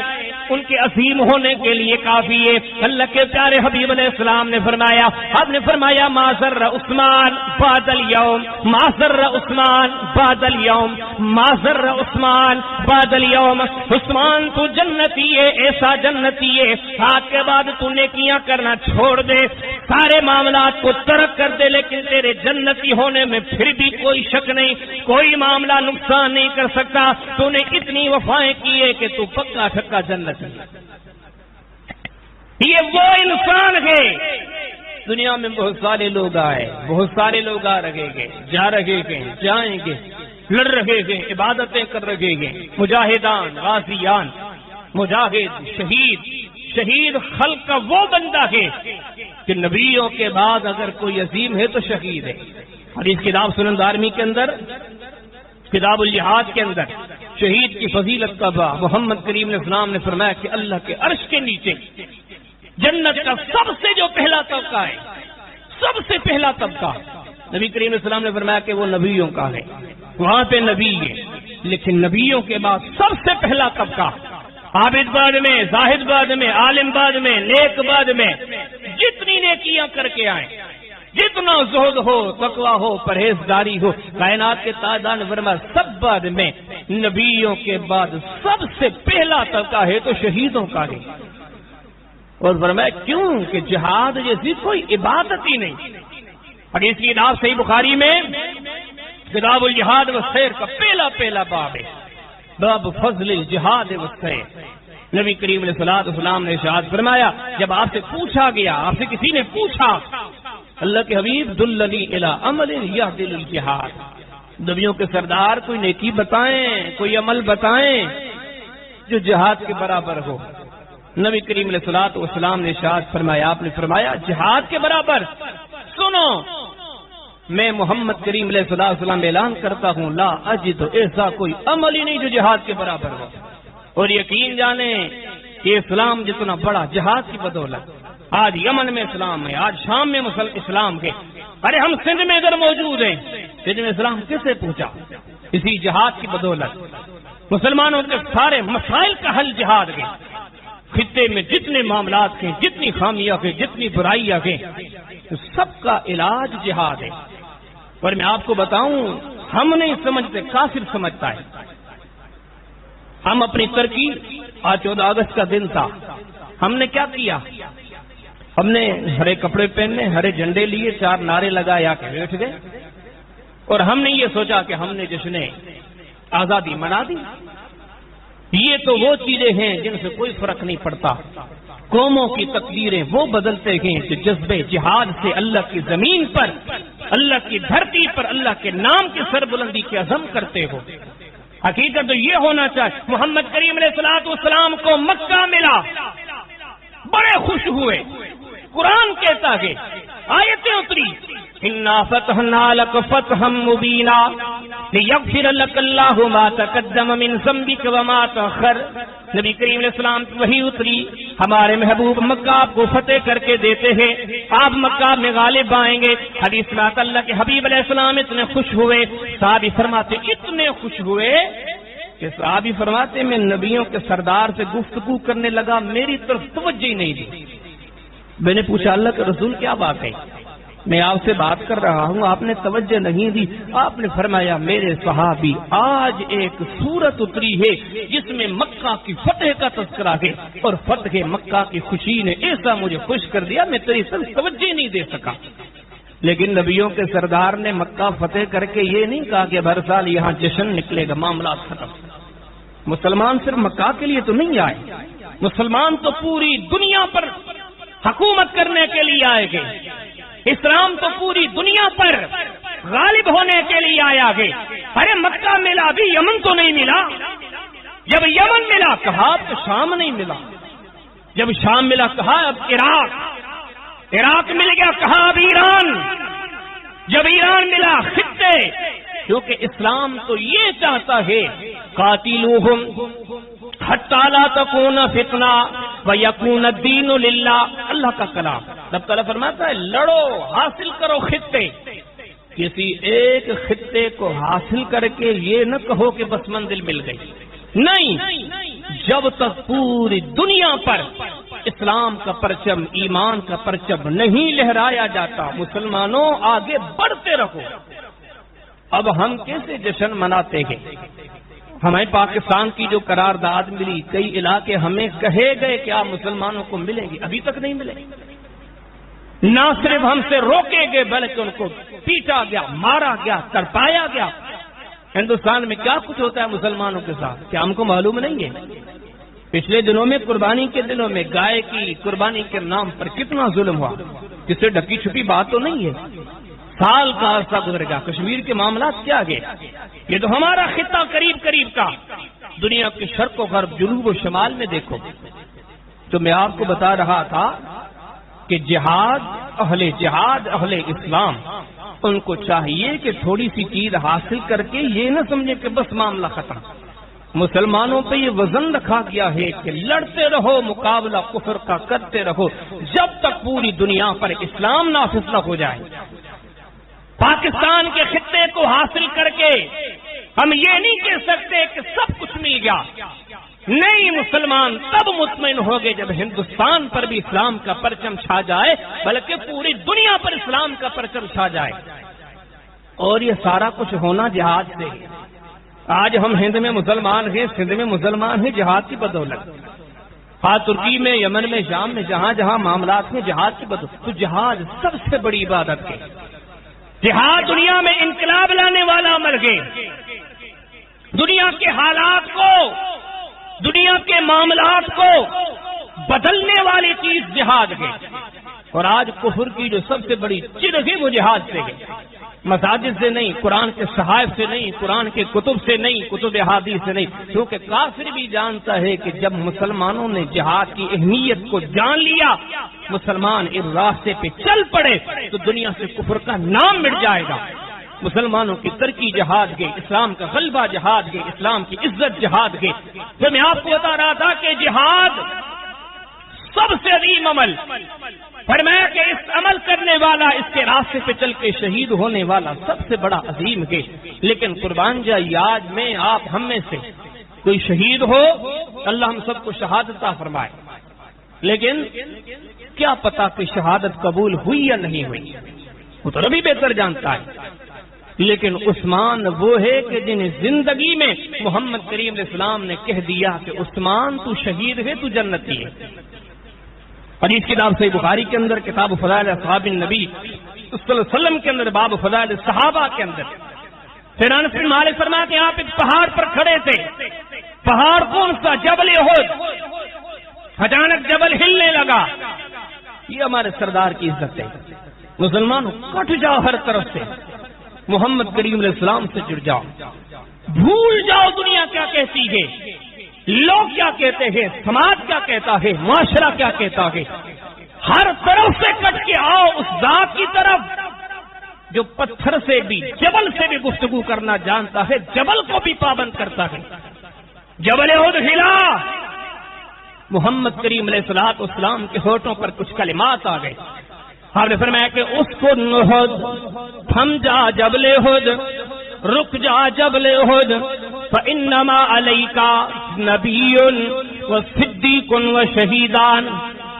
ان کے عظیم ہونے کے لیے کافی ہے۔ اللہ کے پیارے حبیب علیہ السلام نے فرمایا، آپ نے فرمایا ما ضر عثمان بعد اليوم، ما ضر عثمان بعد اليوم، ما ضر عثمان بعد اليوم، عثمان تو جنتی ہے، ایسا جنتی ہے، آج کے بعد تو نیکیاں کرنا چھوڑ دے، سارے معاملات کو ترک کر دے، لیکن تیرے جنتی ہونے میں پھر بھی کوئی شک نہیں، کوئی معاملہ نقصان نہیں کر سکتا، تو نے اتنی وفائیں کی ہے کہ تو پکا ٹھکا جنت۔ یہ وہ انسان ہے، دنیا میں بہت سارے لوگ آئے، بہت سارے لوگ آ رہے گے، جا رہے گے، جائیں گے، لڑ رہے گے، عبادتیں کر رہے گے، مجاہدان، غازیان، مجاہد، شہید خلق کا وہ بندہ ہے کہ نبیوں کے بعد اگر کوئی عظیم ہے تو شہید ہے۔ حدیث کتاب سنن دارمی کے اندر، کتاب الجہاد کے اندر شہید کی فضیلت کا باب محمد کریم علیہ السلام نے فرمایا کہ اللہ کے عرش کے نیچے جنت کا سب سے جو پہلا طبقہ ہے، سب سے پہلا طبقہ نبی کریم علیہ السلام نے فرمایا کہ وہ نبیوں کا ہے، وہاں پہ نبی ہے، لیکن نبیوں کے بعد سب سے پہلا طبقہ، عابد بعد میں، زاہد بعد میں، عالم بعد میں، نیک بعد میں، جتنی نیکیاں کر کے آئیں جتنا زہد ہو، تقوی ہو، پرہیزگاری ہو، کائنات کے تاجدار نے فرمایا سب بعد میں، نبیوں کے بعد سب سے پہلا طبقہ ہے تو شہیدوں کا ہے۔ اور فرمایا کیوں کہ جہاد جیسی کوئی عبادت ہی نہیں۔ حدیث کی کتاب صحیح بخاری میں کتاب الجہاد والسیر کا پہلا باب ہے، باب فضل الجہاد والسیر۔ نبی کریم علیہ الصلوۃ والسلام نے ارشاد فرمایا جب آپ سے پوچھا گیا، آپ سے کسی نے پوچھا اللہ کے حبیب دلنی الی عمل یہدل الجہاد، نبیوں کے سردار کوئی نیکی بتائیں، کوئی عمل بتائیں جو جہاد کے برابر ہو۔ نبی کریم علیہ الصلوۃ والسلام نے ارشاد فرمایا، آپ نے فرمایا جہاد کے برابر، سنو میں محمد کریم علیہ الصلوۃ والسلام اعلان کرتا ہوں لا اجد، ایسا کوئی عمل ہی نہیں جو جہاد کے برابر ہو۔ اور یقین جانیں کہ اسلام جتنا بڑا جہاد کی بدولت، آج یمن میں اسلام ہے، آج شام میں اسلام ہے، ارے ہم سندھ میں ادھر موجود ہیں، سندھ میں اسلام کسے پہنچا؟ اسی جہاد کی بدولت۔ مسلمانوں کے سارے مسائل کا حل جہاد ہے، خطے میں جتنے معاملات ہیں، جتنی خامیاں ہیں، جتنی برائیاں ہیں، سب کا علاج جہاد ہے۔ اور میں آپ کو بتاؤں ہم نہیں سمجھتے، کافر سمجھتا ہے۔ ہم اپنی ترقی، آج 14 اگست کا دن تھا، ہم نے کیا کیا؟ ہم نے ہرے کپڑے پہنے، ہرے جھنڈے لیے، 4 نعرے لگائے، آ کے بیٹھ گئے، اور ہم نے یہ سوچا کہ ہم نے جشن آزادی منا دی۔ یہ تو وہ چیزیں ہیں جن سے کوئی فرق نہیں پڑتا۔ قوموں کی تقدیریں وہ بدلتے ہیں جو جذبے جہاد سے اللہ کی زمین پر، اللہ کی دھرتی پر اللہ کے نام کی سربلندی کی عزم کرتے ہو۔ حقیقت تو یہ ہونا چاہیے۔ محمد کریم علیہ الصلوۃ والسلام کو مکہ ملا، بڑے خوش ہوئے، قرآن کہتا ہے، آیتیں اتری، انا فتحنا لک فتحا مبینا لیغفر لک اللہ ما تقدم من ذنبک وما تأخر۔ نبی کریم علیہ السلام کی وحی اتری، ہمارے محبوب مکہ آپ کو فتح کر کے دیتے ہیں، آپ مکہ میں غالب آئیں گے۔ حدیث میں آتا اللہ کے حبیب علیہ السلام اتنے خوش ہوئے، صحابی فرماتے اتنے خوش ہوئے کہ صحابی فرماتے میں نبیوں کے سردار سے گفتگو کرنے لگا، میری طرف توجہ ہی نہیں دی۔ میں نے پوچھا اللہ کے رسول کیا بات ہے؟ میں آپ سے بات کر رہا ہوں، آپ نے توجہ نہیں دی۔ آپ نے فرمایا میرے صحابی آج ایک سورت اتری ہے جس میں مکہ کی فتح کا تذکرہ ہے، اور فتح مکہ کی خوشی نے ایسا مجھے خوش کر دیا میں تیری طرف توجہ نہیں دے سکا۔ لیکن نبیوں کے سردار نے مکہ فتح کر کے یہ نہیں کہا کہ ہر سال یہاں جشن نکلے گا، معاملات ختم۔ مسلمان صرف مکہ کے لیے تو نہیں آئے، مسلمان تو پوری دنیا پر حکومت کرنے کے لیے آئے گے، اسلام تو پوری دنیا پر غالب ہونے کے لیے آیا ہے۔ ارے مکہ ملا بھی یمن تو نہیں ملا، جب یمن ملا کہا اب تو شام نہیں ملا، جب شام ملا کہا اب عراق مل گیا کہا اب ایران، جب ایران ملا خطے، کیونکہ اسلام تو یہ چاہتا ہے قاتلوہم حتی لا تکون فتنہ ویکون الدین للہ، اللہ کا کلام۔ رب تعالیٰ فرماتا ہے لڑو، حاصل کرو خطے، کسی ایک خطے کو حاصل کر کے یہ نہ کہو کہ بس منزل مل گئی، نہیں، جب تک پوری دنیا پر اسلام کا پرچم، ایمان کا پرچم نہیں لہرایا جاتا، مسلمانوں آگے بڑھتے رہو۔ اب ہم کیسے جشن مناتے ہیں؟ ہمیں پاکستان کی جو قرارداد ملی، کئی علاقے ہمیں کہے گئے کہ آپ مسلمانوں کو ملیں گی، ابھی تک نہیں ملے۔ نہ صرف ہم سے روکے گئے بلکہ ان کو پیٹا گیا، مارا گیا، تڑپایا گیا۔ ہندوستان میں کیا کچھ ہوتا ہے مسلمانوں کے ساتھ کیا ہم کو معلوم نہیں ہے؟ پچھلے دنوں میں قربانی کے دنوں میں گائے کی قربانی کے نام پر کتنا ظلم ہوا، جس سے ڈھکی چھپی بات تو نہیں ہے۔ سال کا عرصہ گزر گیا، کشمیر کے معاملات کیا گئے؟ یہ تو ہمارا خطہ قریب قریب کا، دنیا کے شرق و غرب، جنوب و شمال میں دیکھو۔ تو میں آپ کو بتا رہا تھا کہ جہاد، اہل اسلام، ان کو چاہیے کہ تھوڑی سی چیز حاصل کر کے یہ نہ سمجھے کہ بس معاملہ ختم۔ مسلمانوں پہ یہ وزن رکھا گیا ہے کہ لڑتے رہو، مقابلہ کفر کا کرتے رہو، جب تک پوری دنیا پر اسلام نافذ نہ ہو جائے۔ پاکستان کے خطے کو حاصل کر کے ہم یہ نہیں کہہ سکتے کہ سب کچھ مل گیا، نہیں مسلمان تب مطمئن ہو گئے جب ہندوستان پر بھی اسلام کا پرچم چھا جائے، بلکہ پوری دنیا پر اسلام کا پرچم چھا جائے۔ اور یہ سارا کچھ ہونا جہاد سے۔ آج ہم ہند میں مسلمان ہیں، سندھ میں مسلمان ہیں، جہاد کی بدولت۔ ہاں ترکی میں، یمن میں، شام میں، جہاں جہاں معاملات میں جہاد کی بدولت۔ تو جہاد سب سے بڑی عبادت ہے۔ جہاد دنیا میں انقلاب لانے والا عمل ہے۔ دنیا کے حالات کو، دنیا کے معاملات کو بدلنے والی چیز جہاد ہے۔ اور آج کفر کی جو سب سے بڑی چر ہے وہ جہاد سے ہے، مساجد سے نہیں، قرآن کے صحائف سے نہیں، قرآن کے کتب سے نہیں، کتب حدیث سے نہیں، کیونکہ کافر بھی جانتا ہے کہ جب مسلمانوں نے جہاد کی اہمیت کو جان لیا، مسلمان اس راستے پہ چل پڑے تو دنیا سے کفر کا نام مٹ جائے گا۔ مسلمانوں کی ترقی جہاد کے، اسلام کا غلبہ جہاد کے، اسلام کی عزت جہاد کے۔ تو میں آپ کو بتا رہا تھا کہ جہاد سب سے عظیم عمل، فرمایا کہ اس عمل کرنے والا، اس کے راستے پہ چل کے شہید ہونے والا سب سے بڑا عظیم ہے۔ لیکن قربان جائیے آج میں آپ ہم میں سے کوئی شہید ہو، اللہ ہم سب کو شہادت عطا فرمائے، لیکن کیا پتا کہ شہادت قبول ہوئی یا نہیں ہوئی، وہ تو ربی بہتر جانتا ہے۔ لیکن عثمان وہ ہے کہ جنہیں زندگی میں محمد کریم علیہ السلام نے کہہ دیا کہ عثمان تو شہید ہے، تو جنتی ہے۔ حدیث کتاب صحیح بخاری کے اندر کتاب فضائل اصحاب النبی صلی اللہ علیہ وسلم کے اندر باب فضائل صحابہ کے اندر پھر انس بن مالک فرماتے ہیں آپ ایک پہاڑ پر کھڑے تھے، پہاڑ کون سا؟ جبل احد۔ اچانک جبل ہلنے لگا۔ یہ ہمارے سردار کی عزت ہے۔ مسلمانوں کٹ جاؤ ہر طرف سے، محمد کریم علیہ السلام سے جڑ جاؤ، بھول جاؤ دنیا کیا کہتی ہے، لوگ کیا کہتے ہیں، سماج کیا کہتا ہے، معاشرہ کیا کہتا ہے۔ ہر طرف سے کٹ کے آؤ اس ذات کی طرف جو پتھر سے بھی، جبل سے بھی گفتگو کرنا جانتا ہے، جبل کو بھی پابند کرتا ہے۔ جبل احد ہلا، محمد کریم علیہ الصلوۃ والسلام کے ہونٹوں پر کچھ کلمات آ گئے۔ آپ نے فرمایا کہ اس کو احد، تھم جا جبل احد، رک جا جبل احد، فانما علیک نبی وصدیق وشہیدان۔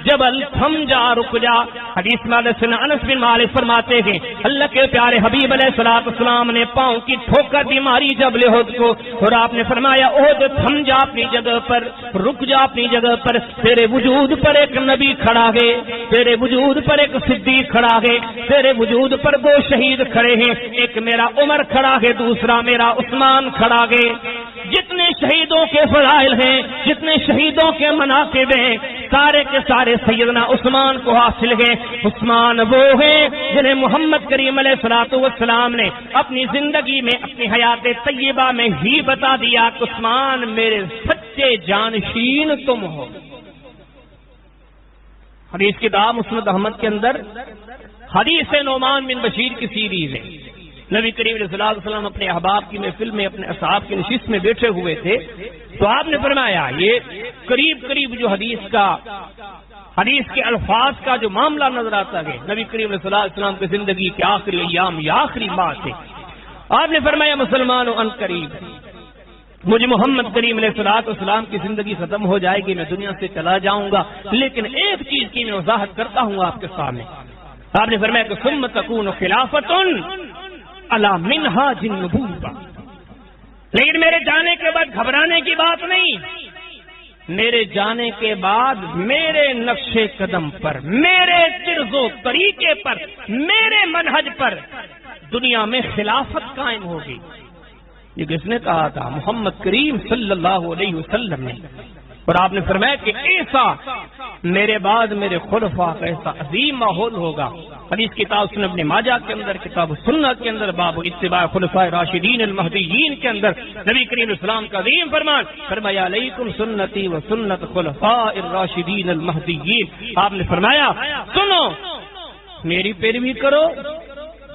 جبل تھم جا، رک جا۔ حدیث میں انس بن مالک فرماتے ہیں اللہ کے پیارے حبیب علیہ الصلوۃ والسلام نے پاؤں کی ٹھوکر دی ماری جبل احد کو، اور آپ نے فرمایا احد تھم جا اپنی جگہ پر، رک جا اپنی جگہ پر، تیرے وجود پر ایک نبی کھڑا ہے، تیرے وجود پر ایک صدیق کھڑا ہے، تیرے وجود پر دو شہید کھڑے ہیں، ایک میرا عمر کھڑا ہے، دوسرا میرا عثمان کھڑا ہے۔ جتنے شہیدوں کے فضائل ہیں، جتنے شہیدوں کے مناقب ہیں، سارے کے سارے سیدنا عثمان کو حاصل ہے۔ عثمان وہ ہیں جنہیں محمد کریم علیہ الصلوۃ والسلام نے اپنی زندگی میں، اپنی حیات طیبہ میں ہی بتا دیا کہ عثمان میرے سچے جانشین تم ہو۔ حدیث کتاب مسند احمد کے اندر حدیث نعمان بن بشیر کی سیریز ہے۔ نبی کریم علیہ الصلوۃ والسلام اپنے احباب کی محفل میں، اپنے اصحاب کی نشست میں بیٹھے ہوئے تھے، تو آپ نے فرمایا یہ قریب قریب جو حدیث کے الفاظ کا جو معاملہ نظر آتا ہے، نبی کریم علیہ الصلوۃ والسلام کی زندگی کے آخری ایام یا آخری ماہ سے، آپ نے فرمایا مسلمانوں ان قریب مجھے محمد کریم علیہ الصلوۃ والسلام کی زندگی ختم ہو جائے گی، میں دنیا سے چلا جاؤں گا، لیکن ایک چیز کی میں وضاحت کرتا ہوں آپ کے سامنے۔ آپ نے فرمایا کہ ثم تکون خلافۃ علی منہاج النبوۃ، لیکن میرے جانے کے بعد گھبرانے کی بات نہیں، میرے جانے کے بعد میرے نقش قدم پر، میرے طرز و طریقے پر، میرے منہج پر دنیا میں خلافت قائم ہوگی۔ یہ کس نے کہا تھا؟ محمد کریم صلی اللہ علیہ وسلم نے۔ اور آپ نے فرمایا کہ ایسا میرے بعد میرے خلفاء کا ایسا عظیم ماحول ہوگا۔ حدیث کتاب سنن ابن ماجہ کے اندر، کتاب سنت کے اندر، باب اتباع خلفاء راشدین المہدیین کے اندر نبی کریم اسلام کا عظیم فرمان فرمایا علیکم سنتی و سنت خلفاء الراشدین المہدیین۔ آپ نے فرمایا سنو میری پیروی کرو،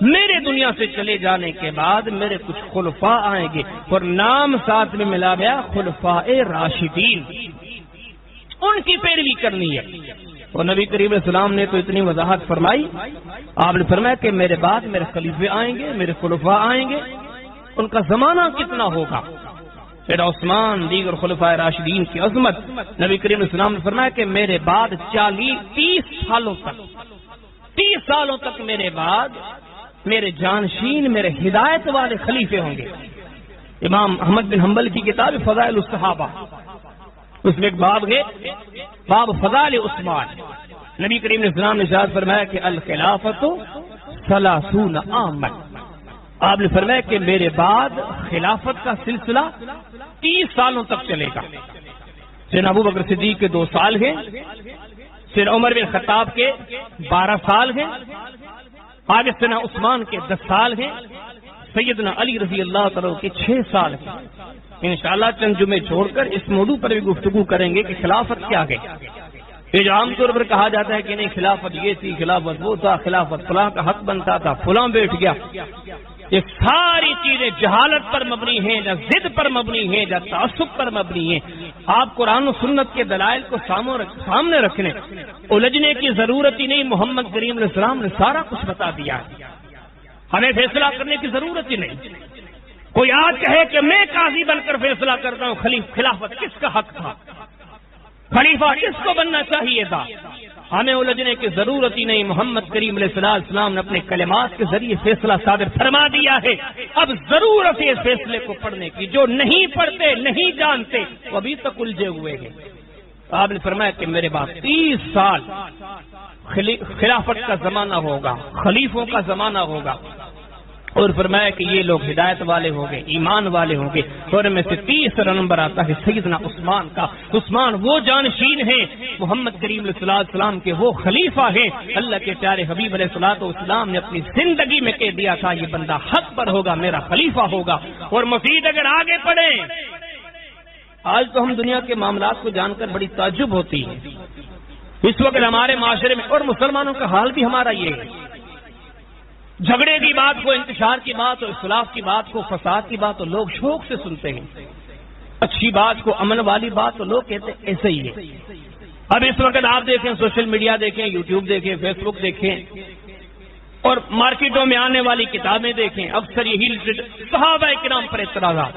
میرے دنیا سے چلے جانے کے بعد میرے کچھ خلفاء آئیں گے، اور نام ساتھ میں ملا گیا خلفاء راشدین، ان کی پیروی کرنی ہے۔ اور نبی کریم علیہ السلام نے تو اتنی وضاحت فرمائی، آپ نے فرمایا کہ میرے بعد میرے خلیفے آئیں گے، میرے خلفاء آئیں گے، ان کا زمانہ کتنا ہوگا؟ پھر عثمان، دیگر خلفائے راشدین کی عظمت. نبی کریم علیہ السلام نے فرمایا کہ میرے بعد 30 سالوں تک میرے بعد میرے جانشین، میرے ہدایت والے خلیفے ہوں گے. امام احمد بن حنبل کی کتاب فضائل الصحابہ، اس میں ایک باب ہے، باب فضائل عثمان. نبی کریم علیہ السلام نے ارشاد فرمایا کہ الخلافۃ 30 عاما. آپ نے فرمایا کہ میرے بعد خلافت کا سلسلہ 30 سالوں تک چلے گا. سیدنا ابو بکر صدیق کے 2 سال ہیں، سیدنا عمر بن خطاب کے 12 سال ہیں، آگے سیدنا عثمان کے 10 سال ہیں، سیدنا علی رضی اللہ تعالیٰ کے 6 سال ہیں. انشاءاللہ چند جمعے چھوڑ کر اس موضوع پر بھی گفتگو کریں گے کہ خلافت کیا ہے. یہ جو عام طور پر کہا جاتا ہے کہ نہیں خلافت یہ تھی، خلافت وہ تھا، خلافت فلاں کا حق بنتا تھا، فلاں بیٹھ گیا، یہ ساری چیزیں جہالت پر مبنی ہیں، نہ ضد پر مبنی ہیں، نہ تعصب پر مبنی ہیں. آپ قرآن و سنت کے دلائل کو سامنے رکھنے، الجھنے کی ضرورت ہی نہیں. محمد کریم علیہ السلام نے سارا کچھ بتا دیا ہے، ہمیں فیصلہ کرنے کی ضرورت ہی نہیں. کوئی آج کہے کہ میں قاضی بن کر فیصلہ کرتا ہوں خلافت کس کا حق تھا، خلیفہ کس کو بننا چاہیے تھا، ہمیں الجھنے کی ضرورت ہی نہیں. محمد کریم علیہ السلام نے اپنے کلمات کے ذریعے فیصلہ صادر فرما دیا ہے. اب ضرورت ہے اس فیصلے کو پڑھنے کی. جو نہیں پڑھتے، نہیں جانتے، وہ ابھی تک الجھے ہوئے ہیں. آپ نے فرمایا کہ میرے بعد 30 سال خلافت کا زمانہ ہوگا، خلیفوں کا زمانہ ہوگا. اور فرمایا کہ یہ لوگ ہدایت والے ہوں گے، ایمان والے ہوں گے. اور ان میں سے 30 نمبر آتا ہے سیدنا عثمان کا. عثمان وہ جانشین ہیں محمد کریم علیہ السلام کے، وہ خلیفہ ہیں. اللہ کے پیارے حبیب علیہ السلام نے اپنی زندگی میں کہہ دیا تھا یہ بندہ حق پر ہوگا، میرا خلیفہ ہوگا. اور مزید اگر آگے پڑھیں، آج تو ہم دنیا کے معاملات کو جان کر بڑی تعجب ہوتی ہے. اس وقت ہمارے معاشرے میں اور مسلمانوں کا حال بھی ہمارا یہ ہے، جھگڑے کی بات کو، انتشار کی بات ہو، اختلاف کی بات کو، فساد کی بات ہو، لوگ شوق سے سنتے ہیں. اچھی بات کو، امن والی بات تو لوگ کہتے ہیں ایسے ہی ہے. اب اس وقت آپ دیکھیں، سوشل میڈیا دیکھیں، یوٹیوب دیکھیں، فیس بک دیکھیں، اور مارکیٹوں میں آنے والی کتابیں دیکھیں، اکثر یہی صحابہ کرام پر اعتراضات.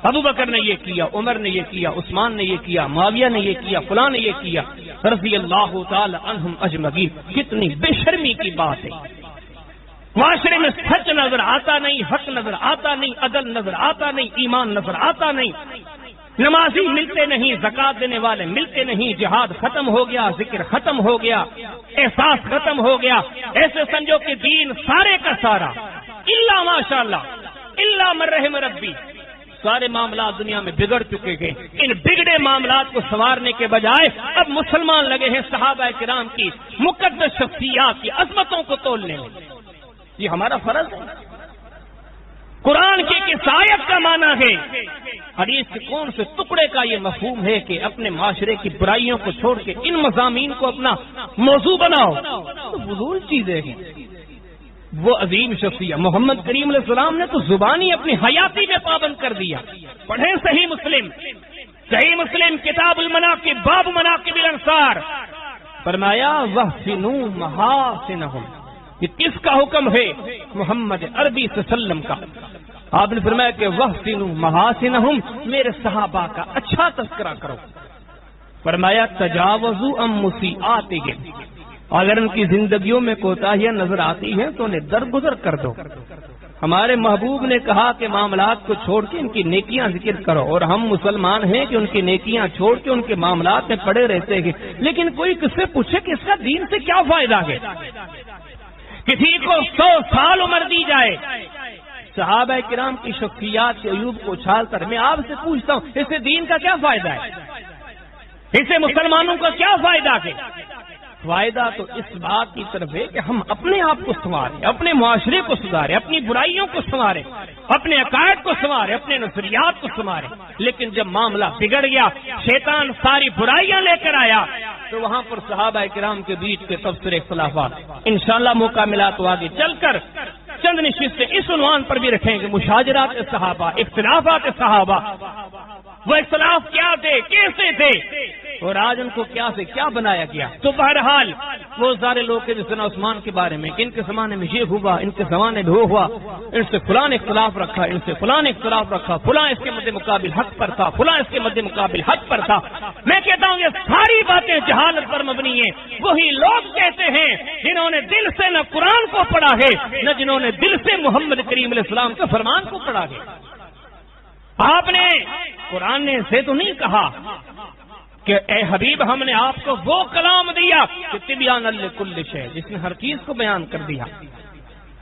ابو بکر نے یہ کیا، عمر نے یہ کیا، عثمان نے یہ کیا، معاویہ نے یہ کیا، فلاں نے یہ کیا، رضی اللہ تعالی عنہم اجمعین. کتنی بے شرمی کی بات ہے. معاشرے میں سچ نظر آتا نہیں، حق نظر آتا نہیں، عدل نظر آتا نہیں، ایمان نظر آتا نہیں. نمازی ملتے نہیں، زکات دینے والے ملتے نہیں، جہاد ختم ہو گیا، ذکر ختم ہو گیا، احساس ختم ہو گیا. ایسے سمجھو کہ دین سارے کا سارا الا ماشاءاللہ الا من رحم ربی، سارے معاملات دنیا میں بگڑ چکے ہیں. ان بگڑے معاملات کو سنوارنے کے بجائے اب مسلمان لگے ہیں صحابہ کرام کی مقدس شخصیات کی عظمتوں کو تولنے میں. یہ ہمارا فرض ہے. قرآن کی کفایت کا معنی ہے، حدیث کے کون سے ٹکڑے کا یہ مفہوم ہے کہ اپنے معاشرے کی برائیوں کو چھوڑ کے ان مضامین کو اپنا موضوع بناؤ. تو فضول چیزیں ہیں. وہ عظیم شخصیت محمد کریم علیہ السلام نے تو زبانی اپنی حیاتی میں پابند کر دیا. پڑھیں صحیح مسلم کتاب المناقب باب مناقب الانصار، فرمایا وَحْسِنُوا مَحَاسِنَهُمْ. یہ کس کا حکم ہے؟ محمد عربی صلی اللہ علیہ وسلم کا. آپ نے فرمایا کہ وَحْسِنُوا مَحَاسِنَهُمْ، میرے صحابہ کا اچھا تذکرہ کرو. فرمایا تجاوزوا عن مسیئاتهم، اگر ان کی زندگیوں میں کوتاہیاں نظر آتی ہیں تو انہیں درگزر کر دو. ہمارے محبوب نے کہا کہ معاملات کو چھوڑ کے ان کی نیکیاں ذکر کرو، اور ہم مسلمان ہیں کہ ان کی نیکیاں چھوڑ کے ان کے معاملات میں پڑے رہتے ہیں. لیکن کوئی کس سے پوچھے کہ اس کا دین سے کیا فائدہ ہے؟ کسی کو 100 سال عمر دی جائے. صحابہ کرام کی شخصیات کے عیوب کو اچھال کر میں آپ سے پوچھتا ہوں، اس سے دین کا کیا فائدہ ہے؟ اس سے مسلمانوں کا کیا فائدہ ہے؟ فائدہ تو اس بات کی طرف ہے کہ ہم اپنے آپ کو سنواریں، اپنے معاشرے کو سدھاریں، اپنی برائیوں کو سنواریں، اپنے عقائد کو سنواریں، اپنے نظریات کو سنواریں. لیکن جب معاملہ بگڑ گیا، شیطان ساری برائیاں لے کر آیا، تو وہاں پر صحابہ کرام کے بیچ کے تبصرے اختلافات. انشاءاللہ موقع ملا تو آگے چل کر چند نشستیں اس عنوان پر بھی رکھیں گے، مشاجرات صحابہ، اختلافات صحابہ. وہ اختلاف کیا تھے، کیسے تھے، اور آج ان کو کیا سے کیا بنایا گیا. تو بہرحال وہ سارے لوگ کے سیدنا عثمان کے بارے میں کہ ان کے زمانے میں یہ ہوا، ان کے زمانے میں وہ ہوا، ان سے فلاں نے اختلاف رکھا، ان سے فلاں نے اختلاف رکھا، فلاں اس کے مد مقابل حق پر تھا، فلاں اس کے مد مقابل حق پر تھا. میں کہتا ہوں یہ ساری باتیں جہالت پر مبنی ہیں. وہی لوگ کہتے ہیں جنہوں نے دل سے نہ قرآن کو پڑھا ہے نہ جنہوں نے دل سے محمد کریم علیہ السلام کے فرمان کو پڑھا ہے. آپ نے قرآن نے سے تو نہیں کہا کہ اے حبیب ہم نے آپ کو وہ کلام دیا کہ تبیان لکل شیء، جس نے ہر چیز کو بیان کر دیا.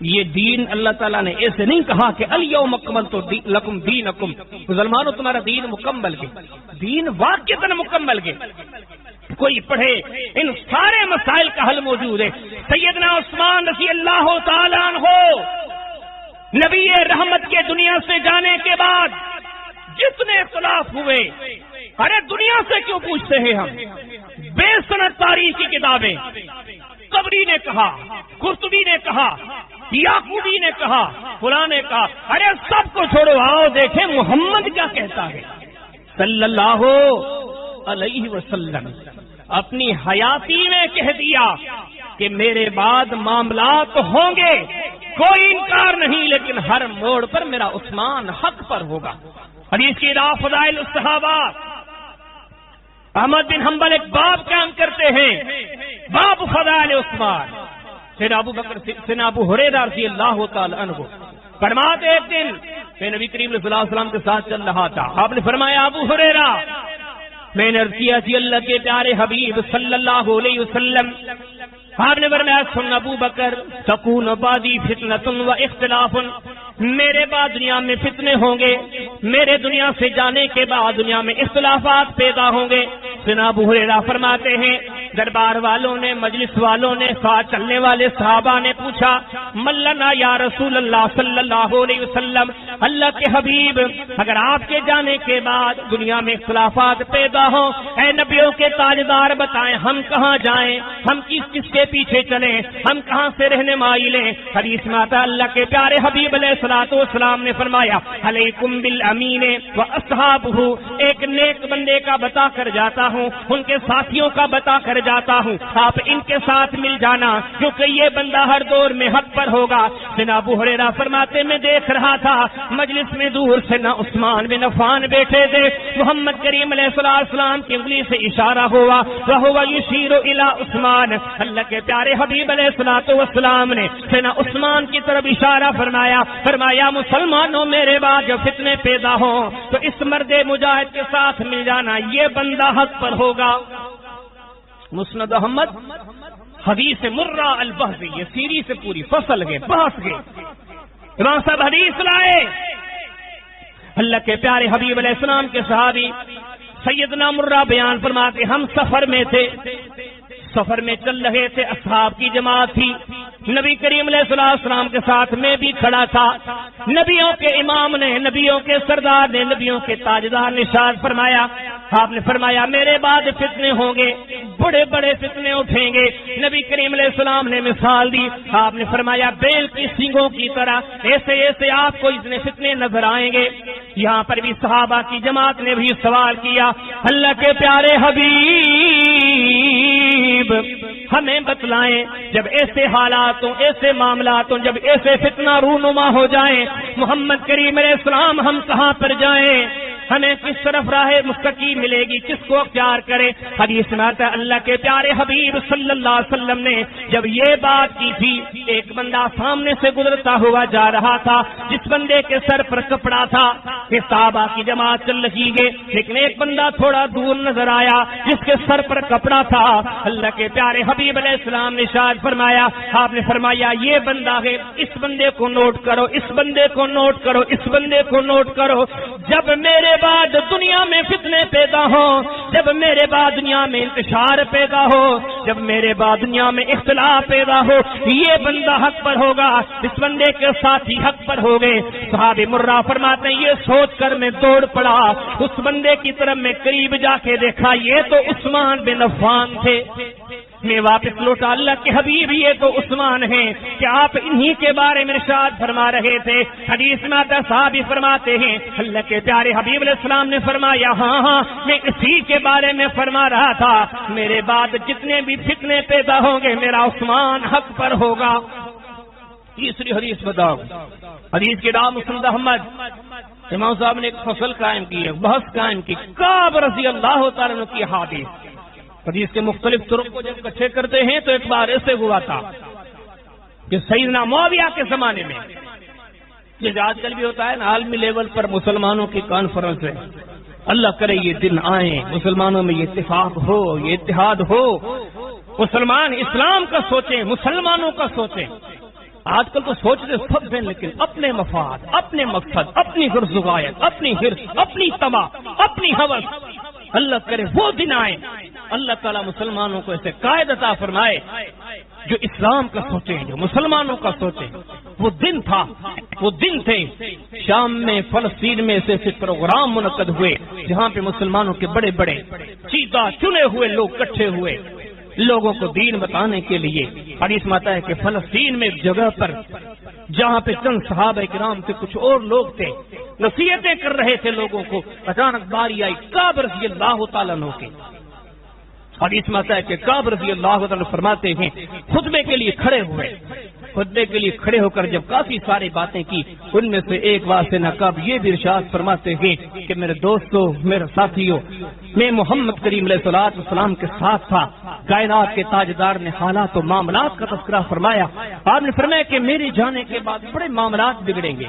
یہ دین اللہ تعالیٰ نے ایسے نہیں کہا کہ الیوم اکملت لکم دینکم، مسلمانوں تمہارا دین مکمل گئے. دین واقعتاً مکمل گئے. کوئی پڑھے ان سارے مسائل کا حل موجود ہے. سیدنا عثمان رضی اللہ تعالیٰ عنہ نبی رحمت کے دنیا سے جانے کے بعد جتنے اختلاف ہوئے، ارے دنیا سے کیوں پوچھتے ہیں ہم؟ بے سند تاریخ کی کتابیں، قبری نے کہا، قرطبی نے کہا، یعقوبی نے کہا، فلاں نے کہا، ارے سب کو چھوڑو، آؤ دیکھیں محمد کیا کہتا ہے صلی اللہ علیہ وسلم. اپنی حیاتی میں کہہ دیا کہ میرے بعد معاملات ہوں گے، کوئی انکار نہیں، لیکن ہر موڑ پر میرا عثمان حق پر ہوگا. حدیث کی راہ فضائل الصحابہ، احمد بن حنبل ایک باب قائم کرتے ہیں، باب فضائل عثمان. سیدنا ابو بکر سیدنا ابو ہریرہ رضی اللہ تعالی عنہ فرماتے ایک دن میں نبی کریم صلی اللہ علیہ وسلم کے ساتھ چل رہا تھا. آپ نے فرمایا ابو ہریرہ میں نے عرض کیا جی اللہ کے پیارے حبیب صلی اللہ علیہ وسلم. آپ نے فرمایا سن ابو بکر تکون بعدی فتنۃ و اختلاف، میرے بعد دنیا میں فتنے ہوں گے، میرے دنیا سے جانے کے بعد دنیا میں اختلافات پیدا ہوں گے. سیدنا ابو ہریرہ فرماتے ہیں دربار والوں نے، مجلس والوں نے، ساتھ چلنے والے صحابہ نے پوچھا ملنا یا رسول اللہ صلی اللہ علیہ وسلم، اللہ کے حبیب اگر آپ کے جانے کے بعد دنیا میں اختلافات پیدا ہوں، اے نبیوں کے تاجدار بتائیں ہم کہاں جائیں، ہم کس کس کے پیچھے چلیں، ہم کہاں سے رہنمائی لیں. حدیث میں آتا اللہ کے پیارے حبیب علیہ الصلوۃ والسلام نے فرمایا علیکم بالامین و اصحابہ، ایک نیک بندے کا بتا کر جاتا ہوں، ان کے ساتھیوں کا بتا کر جاتا ہوں، آپ ان کے ساتھ مل جانا کیونکہ یہ بندہ ہر دور میں حق پر ہوگا. سیدنا ابو ہریرہ فرماتے میں دیکھ رہا تھا مجلس میں دور سے نہ عثمان بن عفان بیٹھے تھے، محمد کریم علیہ السلام کی انگلی سے اشارہ ہوا وہو یشیر الی عثمان، اللہ کے پیارے حبیب علیہ الصلوۃ والسلام نے سیدنا عثمان کی طرف اشارہ فرمایا مسلمانوں میرے بعد جب فتنے پیدا ہوں تو اس مرد مجاہد کے ساتھ مل جانا، یہ بندہ حق پر ہوگا. مسند احمد حدیث مرہ البحثی، یہ سیری سے پوری فصل گئے بحث گئے. امام صاحب حدیث لائے اللہ کے پیارے حبیب علیہ السلام کے صحابی سیدنا مرہ بیان فرماتے ہم سفر میں تھے، سفر میں چل رہے تھے، اصحاب کی جماعت تھی، نبی کریم علیہ السلام کے ساتھ میں بھی کھڑا تھا. نبیوں کے امام نے، نبیوں کے سردار نے، نبیوں کے تاجدار نے ارشاد فرمایا، آپ نے فرمایا میرے بعد فتنے ہوں گے، بڑے بڑے فتنے اٹھیں گے. نبی کریم علیہ السلام نے مثال دی، آپ نے فرمایا بیل کی سینگوں کی طرح ایسے ایسے آپ کو اتنے فتنے نظر آئیں گے. یہاں پر بھی صحابہ کی جماعت نے بھی سوال کیا اللہ کے پیارے حبیب ہمیں بتلائیں جب ایسے حالات ہوں، ایسے معاملات ہوں، جب ایسے فتنہ رونما ہو جائیں، محمد کریم علیہ السلام ہم کہاں پر جائیں، ہمیں کس طرف راہ مستقیم ملے گی، کس کو اختیار کرے. حدیث میں آتا ہے اللہ کے پیارے حبیب صلی اللہ علیہ وسلم نے جب یہ بات کی تھی، ایک بندہ سامنے سے گزرتا ہوا جا رہا تھا، جس بندے کے سر پر کپڑا تھا، کہ صحابہ کی جماعت چل رہی ہے، لیکن ایک بندہ تھوڑا دور نظر آیا جس کے سر پر کپڑا تھا. اللہ کے پیارے حبیب علیہ السلام نے ارشاد فرمایا، آپ نے فرمایا یہ بندہ ہے، اس بندے کو نوٹ کرو، اس بندے کو نوٹ کرو، اس بندے کو نوٹ کرو. جب میرے بعد دنیا میں فتنے پیدا ہوں، جب میرے بعد دنیا میں انتشار پیدا ہو، جب میرے بعد دنیا میں اختلاف پیدا ہو، یہ بندہ حق پر ہوگا، اس بندے کے ساتھ ہی حق پر ہو گئے. صحابی مرہ فرماتے ہیں یہ سوچ کر میں دوڑ پڑا، اس بندے کی طرف میں قریب جا کے دیکھا، یہ تو عثمان بن عفان تھے، میں واپس لوٹا اللہ کے حبیب یہ تو عثمان ہیں کہ آپ انہی کے بارے میں ارشاد فرما رہے تھے. حدیث میں آتا صحابی فرماتے ہیں اللہ کے پیارے حبیب علیہ السلام نے فرمایا ہاں میں اسی کے بارے میں فرما رہا تھا, میرے بعد جتنے بھی فتنے پیدا ہوں گے میرا عثمان حق پر ہوگا. تیسری حدیث بتاؤ, حدیث کے نام مسند احمد. امام صاحب نے ایک فصل قائم کی ہے, بحث قائم کی, کعب رضی اللہ تعالیٰ عنہ کی حدیث کے مختلف طرق کو جب اکٹھے کرتے ہیں تو ایک بار ایسے ہوا تھا کہ سیدنا معاویہ کے زمانے میں, جیسے آج کل بھی ہوتا ہے نا عالمی لیول پر مسلمانوں کی کانفرنس ہے, اللہ کرے یہ دن آئیں مسلمانوں میں یہ اتفاق ہو, یہ اتحاد ہو, مسلمان اسلام کا سوچیں, مسلمانوں کا سوچیں. آج کل تو سوچتے سب ہیں لیکن اپنے مفاد, اپنے مقصد, اپنی غرض و غایت, اپنی حرص, اپنی طمع, اپنی ہوس. اللہ کرے وہ دن آئے, اللہ تعالیٰ مسلمانوں کو ایسے قائد عطا فرمائے جو اسلام کا سوچیں, جو مسلمانوں کا سوچیں. وہ دن تھا, وہ دن تھے شام میں, فلسطین میں ایسے پروگرام منعقد ہوئے جہاں پہ مسلمانوں کے بڑے بڑے چیتا چنے ہوئے لوگ اکٹھے ہوئے لوگوں کو دین بتانے کے لیے. حدیث میں آتا ہے کہ فلسطین میں ایک جگہ پر جہاں پہ چند صحابہ کرام سے کچھ اور لوگ تھے, نصیحتیں کر رہے تھے لوگوں کو, اچانک باری آئی کعب رضی اللہ تعالیٰ عنہ کی. حدیث میں آتا ہے کہ کعب رضی اللہ تعالیٰ فرماتے ہیں خطبے کے لیے کھڑے ہوئے, خطبے کے لیے کھڑے ہو کر جب کافی ساری باتیں کی, ان میں سے ایک بات سے نقاب یہ بھی ارشاد فرماتے ہیں کہ میرے دوستوں, میرے ساتھیوں, میں محمد کریم علیہ الصلوۃ والسلام کے ساتھ تھا. کائنات کے تاجدار نے حالات و معاملات کا تذکرہ فرمایا. آپ نے فرمایا کہ میرے جانے کے بعد بڑے معاملات بگڑیں گے,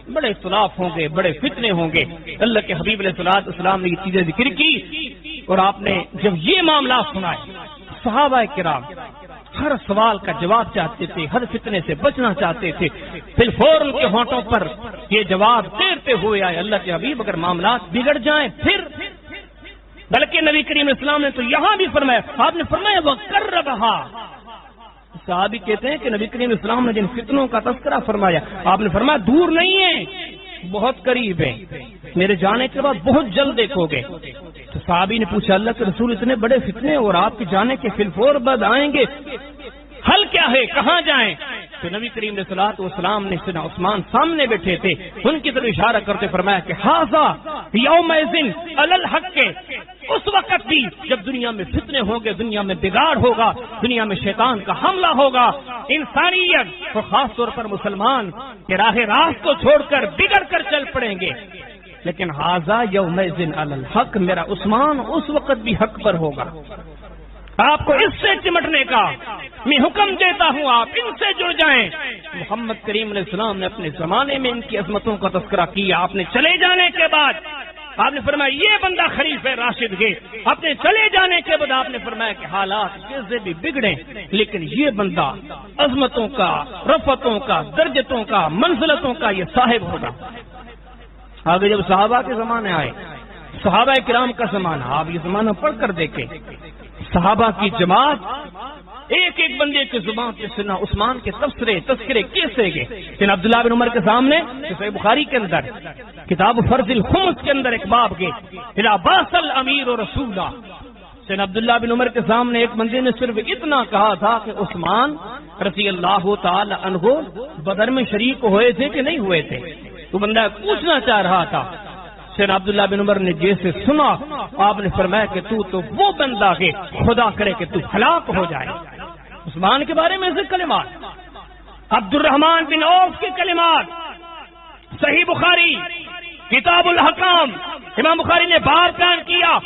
بڑے اختلاف ہوں گے, بڑے فتنے ہوں گے. اللہ کے حبیب علیہ الصلوۃ والسلام نے یہ چیزیں ذکر کی اور آپ نے جب یہ معاملات سنائے, صحابہ کرام ہر سوال کا جواب چاہتے تھے, ہر فتنے سے بچنا چاہتے تھے. پھر فوراً کے ہونٹوں پر یہ جواب تیرتے ہوئے آئے اللہ کے حبیب اگر معاملات بگڑ جائیں پھر. بلکہ نبی کریم علیہ السلام نے تو یہاں بھی فرمایا, آپ نے فرمایا وہ کر رہا. صحابی کہتے ہیں کہ نبی کریم علیہ السلام نے جن فتنوں کا تذکرہ فرمایا, آپ نے فرمایا دور نہیں ہے, بہت قریب ہے, میرے جانے کے بعد بہت جلد دیکھو گے. تو صحابی نے پوچھا اللہ کے رسول اتنے بڑے فتنے اور آپ کے جانے کے فی الفور بعد آئیں گے, حل کیا ہے, کہاں جائیں؟ تو نبی کریم علیہ الصلوۃ والسلام نے سیدنا عثمان سامنے بیٹھے تھے, ان کی طرف اشارہ کرتے فرمایا کہ ھذا یومئذ علی الحق, کے اس وقت بھی جب دنیا میں فتنے ہوں گے, دنیا میں بگاڑ ہوگا, دنیا میں شیطان کا حملہ ہوگا, انسانیت اور خاص طور پر مسلمان کے راہ راست کو چھوڑ کر بگڑ کر چل پڑیں گے. لیکن ھذا یومئذ علی الحق, میرا عثمان اس وقت بھی حق پر ہوگا. آپ کو اس سے چمٹنے کا میں حکم دیتا ہوں, آپ ان سے جڑ جائیں. محمد کریم علیہ السلام نے اپنے زمانے میں ان کی عظمتوں کا تذکرہ کیا. آپ نے چلے جانے کے بعد آپ نے فرمایا یہ بندہ خلیفہ راشد ہے, اپنے چلے جانے کے بعد آپ نے فرمایا کہ حالات جیسے بھی بگڑیں لیکن یہ بندہ عظمتوں کا, رفتوں کا, درجتوں کا, منزلتوں کا یہ صاحب ہوگا. آگے جب صحابہ کے زمانے آئے, صحابہ کرام کا زمانہ, آپ یہ زمانہ پڑھ کر دیکھیں, صحابہ کی جماعت ایک ایک بندے کے زبان سے سنا عثمان کے تذکرے کیسے گئے. سیدنا عبداللہ بن عمر کے سامنے صحیح بخاری کے اندر کتاب فرض الخمس کے اندر ایک باب کے اذا باس الامیر رسولا, سیدنا عبداللہ بن عمر کے سامنے ایک بندے نے صرف اتنا کہا تھا کہ عثمان رضی اللہ تعالی عنہ بدر میں شریک ہوئے تھے کہ نہیں ہوئے تھے. تو بندہ پوچھنا چاہ رہا تھا. سیدنا عبداللہ بن عمر نے جیسے سنا آپ نے فرمایا کہ تو وہ بندہ ہے خدا کرے کہ تو ہلاک ہو جائے. عثمان کے بارے میں ایسے کلمات, عبد الرحمن بن عوف کے کلمات, صحیح بخاری کتاب الحکام, امام بخاری نے بار بیان کیا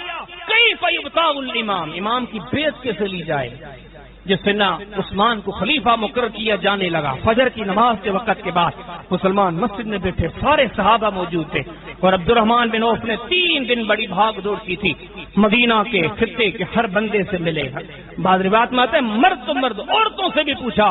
کیف یبتاع الامام, امام کی بیعت کیسے لی جائے. جس سے نہ عثمان کو خلیفہ مقرر کیا جانے لگا, فجر کی نماز کے وقت کے بعد مسلمان مسجد میں بیٹھے, سارے صحابہ موجود تھے اور عبد الرحمن بن عوف نے 3 دن بڑی بھاگ دوڑ کی تھی, مدینہ کے خطے کے ہر بندے سے ملے. بعض روایات میں آتا ہے مرد تو مرد, عورتوں سے بھی پوچھا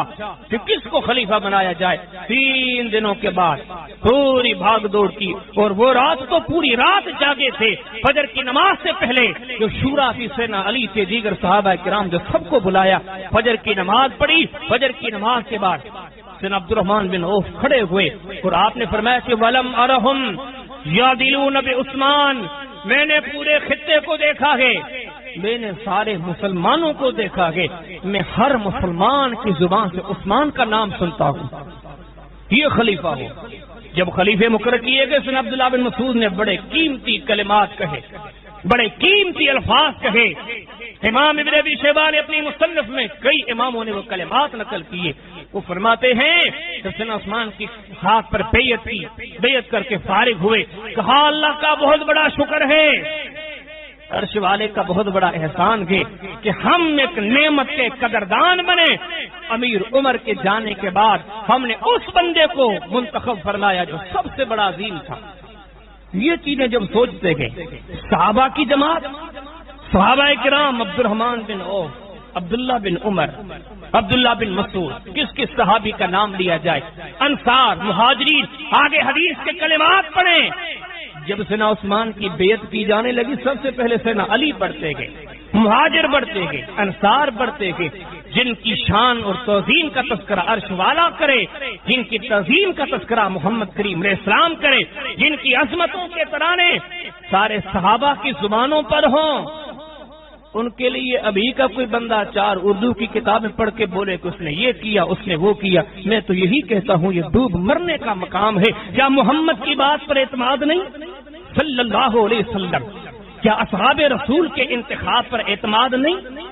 کہ کس کو خلیفہ بنایا جائے. 3 دنوں کے بعد پوری بھاگ دوڑ کی اور وہ رات تو پوری رات جاگے تھے. فجر کی نماز سے پہلے جو شورا فی سیدنا علی کے دیگر صحابہ کرام جو سب کو بلایا, فجر کی نماز پڑھی. فجر کی نماز کے بعد سیدنا عبد الرحمن بن عوف کھڑے ہوئے اور آپ نے فرمایا کہ ولم ارہم یعدلون بعثمان, میں نے پورے خطے کو دیکھا ہے میں نے سارے مسلمانوں کو دیکھا کہ میں ہر مسلمان کی زبان سے عثمان کا نام سنتا ہوں یہ خلیفہ ہو۔ جب خلیفے مقرر کیے گئے سن عبداللہ بن مسعود نے بڑے قیمتی کلمات کہے، بڑے قیمتی الفاظ کہے۔ امام ابن ابی شیبہ نے اپنی مصنف میں کئی اماموں نے وہ کلمات نقل کیے۔ وہ فرماتے ہیں کہ سیدنا عثمان کی ہاتھ پر بیعت کی، بیعت کر کے فارغ ہوئے، کہا اللہ کا بہت بڑا شکر ہے، عرش والے کا بہت بڑا احسان ہے کہ ہم ایک نعمت کے قدردان بنے۔ امیر عمر کے جانے کے بعد ہم نے اس بندے کو منتخب فرمایا جو سب سے بڑا عظیم تھا۔ یہ چیزیں جب سوچتے گئے، صحابہ کی جماعت، صحابہ کرام، عبد الرحمن بن عوف، عبداللہ بن عمر، عبداللہ بن مسعود، کس کس صحابی کا نام لیا جائے، انصار، مہاجرین، آگے حدیث کے کلمات پڑھیں۔ جب سیدنا عثمان کی بیعت کی جانے لگی سب سے پہلے سیدنا علی بڑھتے گئے، مہاجر بڑھتے گئے، انصار بڑھتے گئے۔ جن کی شان اور توزین کا تذکرہ عرش والا کرے، جن کی تعظیم کا تذکرہ محمد کریم علیہ السلام کرے، جن کی عظمتوں کے ترانے سارے صحابہ کی زبانوں پر ہوں، ان کے لیے ابھی کا کوئی بندہ چار اردو کی کتابیں پڑھ کے بولے کہ اس نے یہ کیا، اس نے وہ کیا، میں تو یہی کہتا ہوں یہ ڈوب مرنے کا مقام ہے۔ کیا محمد کی بات پر اعتماد نہیں صلی اللہ علیہ وسلم؟ کیا اصحاب رسول کے انتخاب پر اعتماد نہیں؟